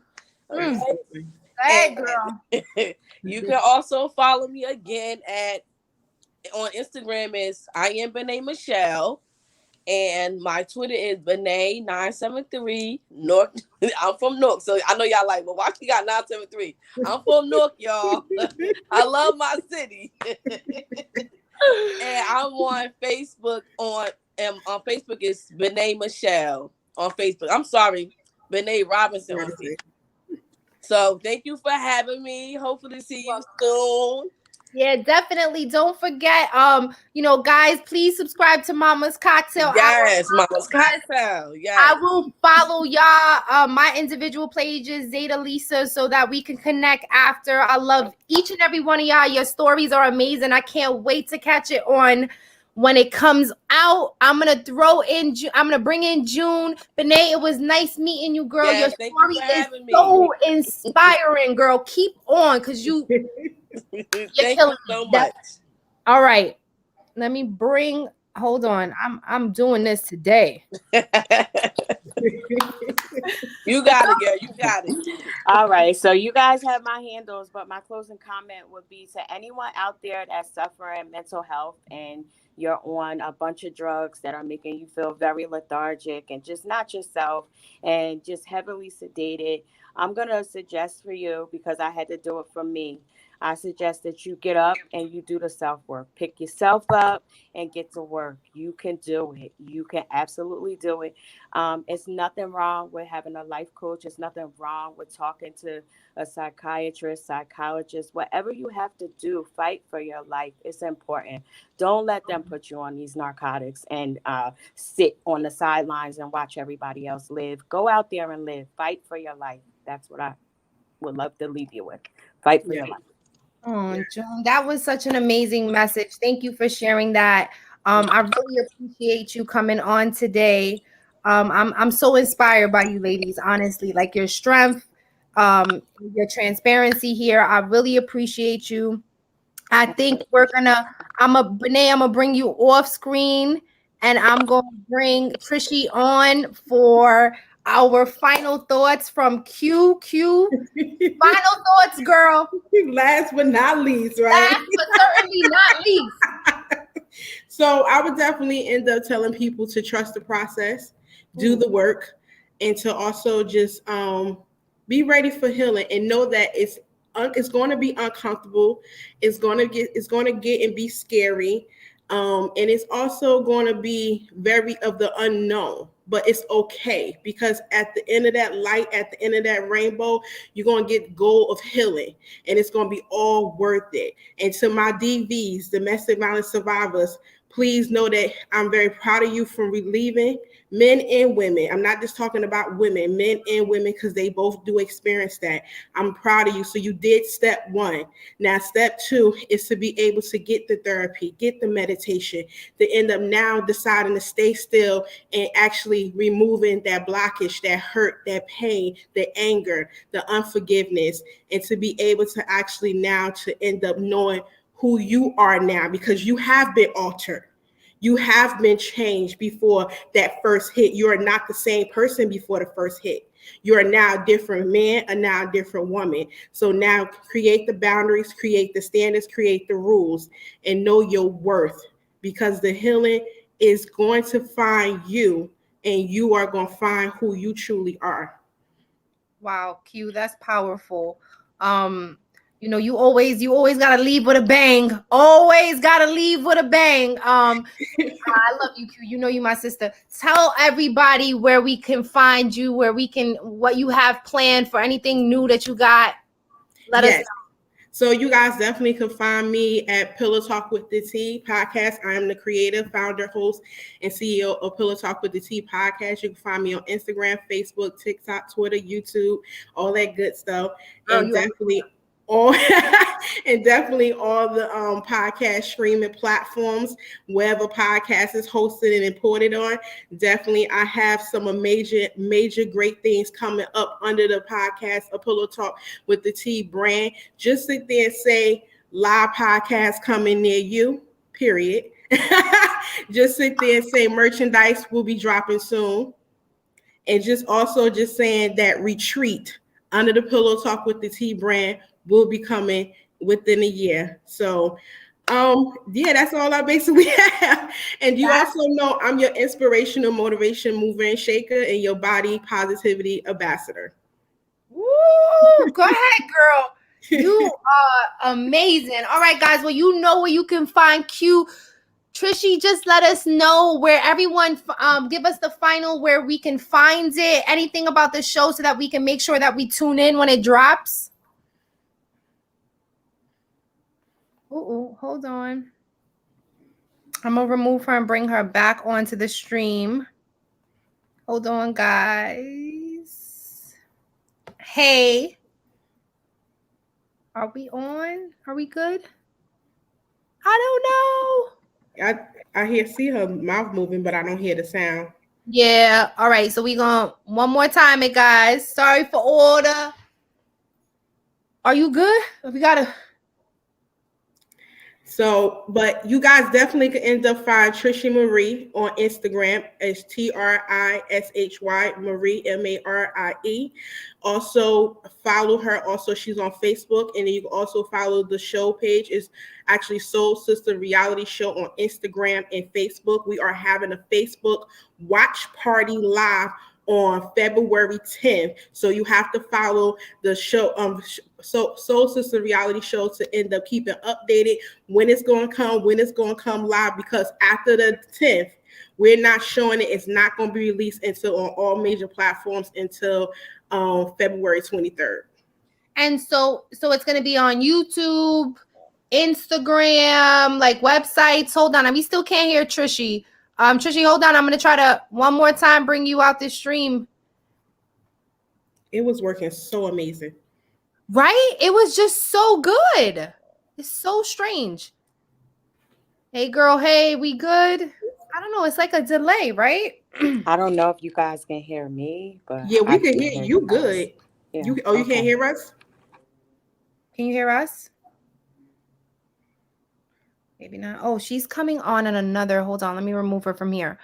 Okay? Hey, girl. You can also follow me again on Instagram is I am Benet Michelle. And my Twitter is Benet973 North. I'm from Newark, so I know y'all like, well, why she got 973? I'm from Newark, y'all. I love my city. And I'm on Facebook. On Facebook is Benet Michelle on Facebook. I'm sorry, Benet Robinson on Facebook. So thank you for having me. Hopefully see you soon. Yeah, definitely. Don't forget, guys, please subscribe to Mama's Cocktail. Yes, Mama's Cocktail. Yes. I will follow y'all, my individual pages, Zaida Lisa, so that we can connect after. I love each and every one of y'all. Your stories are amazing. I can't wait to catch it on When it comes out, I'm gonna throw in. I'm gonna bring in June. Benay, it was nice meeting you, girl. Your Yes, thank you story for is having me. so inspiring, girl. Keep on, cause you're Thank killing you so it. much. All right. Let me bring. Hold on. I'm doing this today. You got it, girl. You got it. All right, so you guys have my handles, but my closing comment would be to anyone out there that's suffering mental health and you're on a bunch of drugs that are making you feel very lethargic and just not yourself and just heavily sedated. I'm going to suggest for you, because I had to do it for me. I suggest that you get up and you do the self work. Pick yourself up and get to work. You can do it. You can absolutely do it. It's nothing wrong with having a life coach. It's nothing wrong with talking to a psychiatrist, psychologist, whatever you have to do, fight for your life. It's important. Don't let them put you on these narcotics and sit on the sidelines and watch everybody else live. Go out there and live. Fight for your life. That's what I would love to leave you with. Fight for your life. Oh, June, that was such an amazing message. Thank you for sharing that. I really appreciate you coming on today. I'm so inspired by you ladies, honestly, like your strength, your transparency here. I really appreciate you. I think I'm gonna bring you off screen and I'm gonna bring Trishy on for our final thoughts from Q. Final thoughts, girl. Last but not least, right? Last but certainly not least. So I would definitely end up telling people to trust the process, do the work, and to also just be ready for healing and know that it's going to be uncomfortable. It's going to get and be scary. And it's also going to be very of the unknown, but it's okay because at the end of that light, at the end of that rainbow, you're going to get goal of healing and it's going to be all worth it. And to my DVs, domestic violence survivors, please know that I'm very proud of you for relieving men and women. I'm not just talking about women, men and women, because they both do experience that. I'm proud of you. So you did step one. Now, step two is to be able to get the therapy, get the meditation, to end up now deciding to stay still and actually removing that blockage, that hurt, that pain, the anger, the unforgiveness, and to be able to actually now to end up knowing who you are now, because you have been altered. You have been changed before that first hit. You are not the same person before the first hit. You are now a different man, and now a different woman. So now create the boundaries, create the standards, create the rules, and know your worth, because the healing is going to find you and you are going to find who you truly are. Wow, Q, that's powerful. You always gotta leave with a bang. Always gotta leave with a bang. I love you, Q. You know you my sister. Tell everybody where we can find you, what you have planned for anything new that you got. Let us Yes. So you guys definitely can find me at Pillow Talk with the T podcast. I am the creator, founder, host, and CEO of Pillow Talk with the T podcast. You can find me on Instagram, Facebook, TikTok, Twitter, YouTube, all that good stuff. know. And definitely all and definitely all the podcast streaming platforms, wherever podcast is hosted and imported on. Definitely I have some major great things coming up under the podcast of Pillow Talk with the T brand. Just sit there and say live podcast coming near you, period. Just sit there and say merchandise will be dropping soon. And just also just saying that retreat under the Pillow Talk with the T brand will be coming within a year. So yeah, that's all I basically have. And you also know I'm your inspirational motivation mover and shaker and your body positivity ambassador. Woo! Go ahead, girl. You are amazing. All right, guys. Well, you know where you can find Q. Trishy, just let us know where everyone give us the final where we can find it. Anything about the show so that we can make sure that we tune in when it drops. Ooh, hold on. I'm gonna remove her and bring her back onto the stream. Hold on, guys. Hey. Are we on? Are we good? I don't know. I see her mouth moving, but I don't hear the sound. Yeah. All right. So we gonna one more time it, guys. Sorry for order. Are you good? We gotta. So, but you guys definitely can end up find Trishy Marie on Instagram as TRISHY Marie MARIE. Also follow her. Also, she's on Facebook, and then you can also follow the show page. Is actually Soul Sister Reality Show on Instagram and Facebook. We are having a Facebook watch party live on February 10th. So you have to follow the show, Soul Sister Reality Show, to end up keeping updated when it's going to come live, because after the 10th, we're not showing it. It's not going to be released until on all major platforms until February 23rd. And so it's gonna be on YouTube, Instagram, like websites. Hold on, we still can't hear Trishy. Trishy, hold on. I'm gonna try to one more time bring you out this stream. It was working so amazing. Right? It was just so good. It's so strange. Hey, girl. Hey, we good? I don't know. It's like a delay, right? I don't know if you guys can hear me, but Yeah, we I can hear you good. Yeah. You can't hear us? Can you hear us? Maybe not. Oh, she's coming on another. Hold on. Let me remove her from here.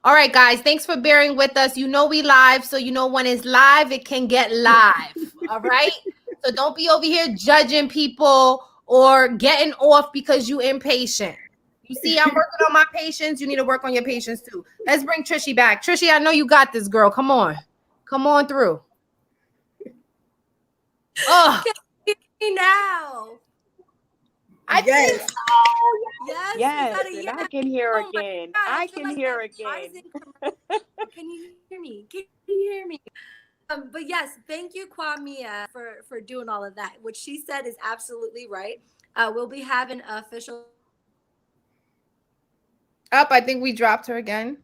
All right, guys. Thanks for bearing with us. You know we live, so you know when it's live, it can get live. All right? So don't be over here judging people or getting off because you impatient. You see, I'm working on my patience. You need to work on your patience too. Let's bring Trishy back. Trishy, I know you got this, girl. Come on. Come on through. Oh, Now. I Yes. think Yes, Yes, we and gotta, I can hear oh my again. God, I feel can like hear that again. Verizon commercial. Can you hear me? Can you hear me? But yes, thank you, Kwamia, for doing all of that. What she said is absolutely right. We'll be having an official. up. I think we dropped her again.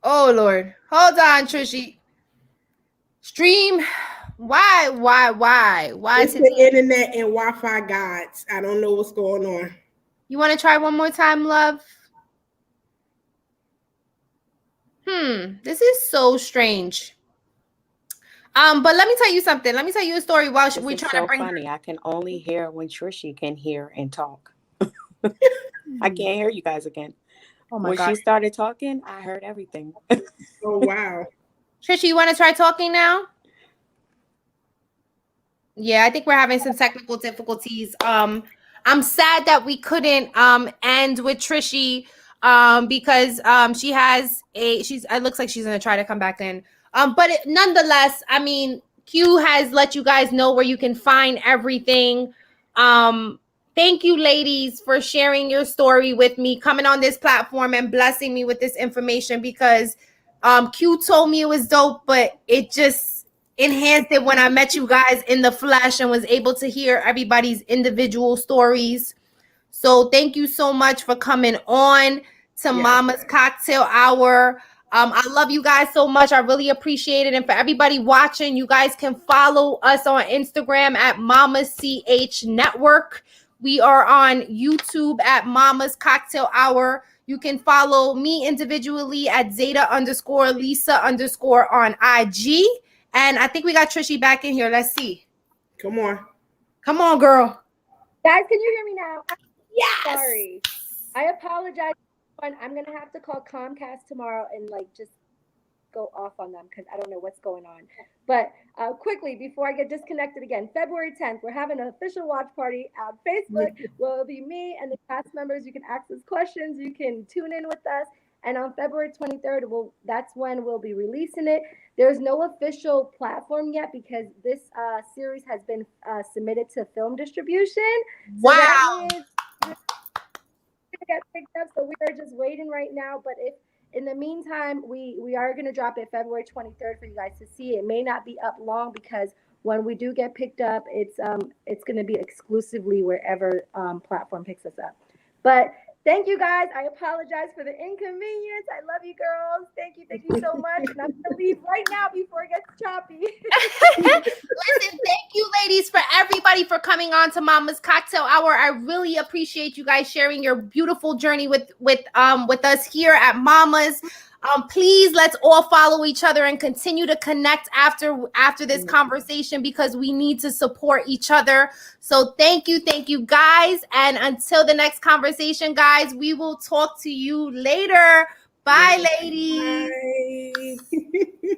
Oh Lord. Hold on, Trishy. Stream. Why It's the today? internet and Wi-Fi gods. I don't know what's going on. You want to try one more time, love? This is so strange. But let me tell you something. Let me tell you a story while This we is try to so bring her. funny. I can only hear when Trishy can hear and talk. I can't hear you guys again. Oh my When God. she started talking, I heard everything. Oh wow. Trisha, you want to try talking now? Yeah, I think we're having some technical difficulties. I'm sad that we couldn't end with Trishy because she has she's it looks like she's gonna try to come back in. But nonetheless, I mean, Q has let you guys know where you can find everything. Thank you, ladies, for sharing your story with me, coming on this platform and blessing me with this information, because Q told me it was dope, but it just enhanced it when I met you guys in the flesh and was able to hear everybody's individual stories. So thank you so much for coming on to Mama's Cocktail Hour. I love you guys so much. I really appreciate it. And for everybody watching, you guys can follow us on Instagram at Mama's CH Network. We are on YouTube at Mama's Cocktail Hour. You can follow me individually at Zaida_Lisa_ on IG. And I think we got Trishy back in here. Let's see. Come on. Come on, girl. Guys, can you hear me now? Yes. Sorry. I apologize. I'm going to have to call Comcast tomorrow and like just go off on them because I don't know what's going on. But quickly, before I get disconnected again, February 10th, we're having an official watch party on Facebook. Well, it'll be me and the cast members. You can ask us questions. You can tune in with us. And on February 23rd, that's when we'll be releasing it. There's no official platform yet because this series has been submitted to film distribution. So wow. That means get picked up. So we are just waiting right now. But if in the meantime, we are going to drop it February 23rd for you guys to see. It may not be up long because when we do get picked up, it's going to be exclusively wherever platform picks us up. But thank you guys. I apologize for the inconvenience. I love you girls. Thank you so much. And I'm going to leave right now before it gets choppy. Listen, thank you, ladies, for everybody for coming on to Mama's Cocktail Hour. I really appreciate you guys sharing your beautiful journey with us here at Mama's. Please let's all follow each other and continue to connect after this conversation, because we need to support each other. So thank you guys, and until the next conversation, guys, we will talk to you later. Bye, ladies. Bye.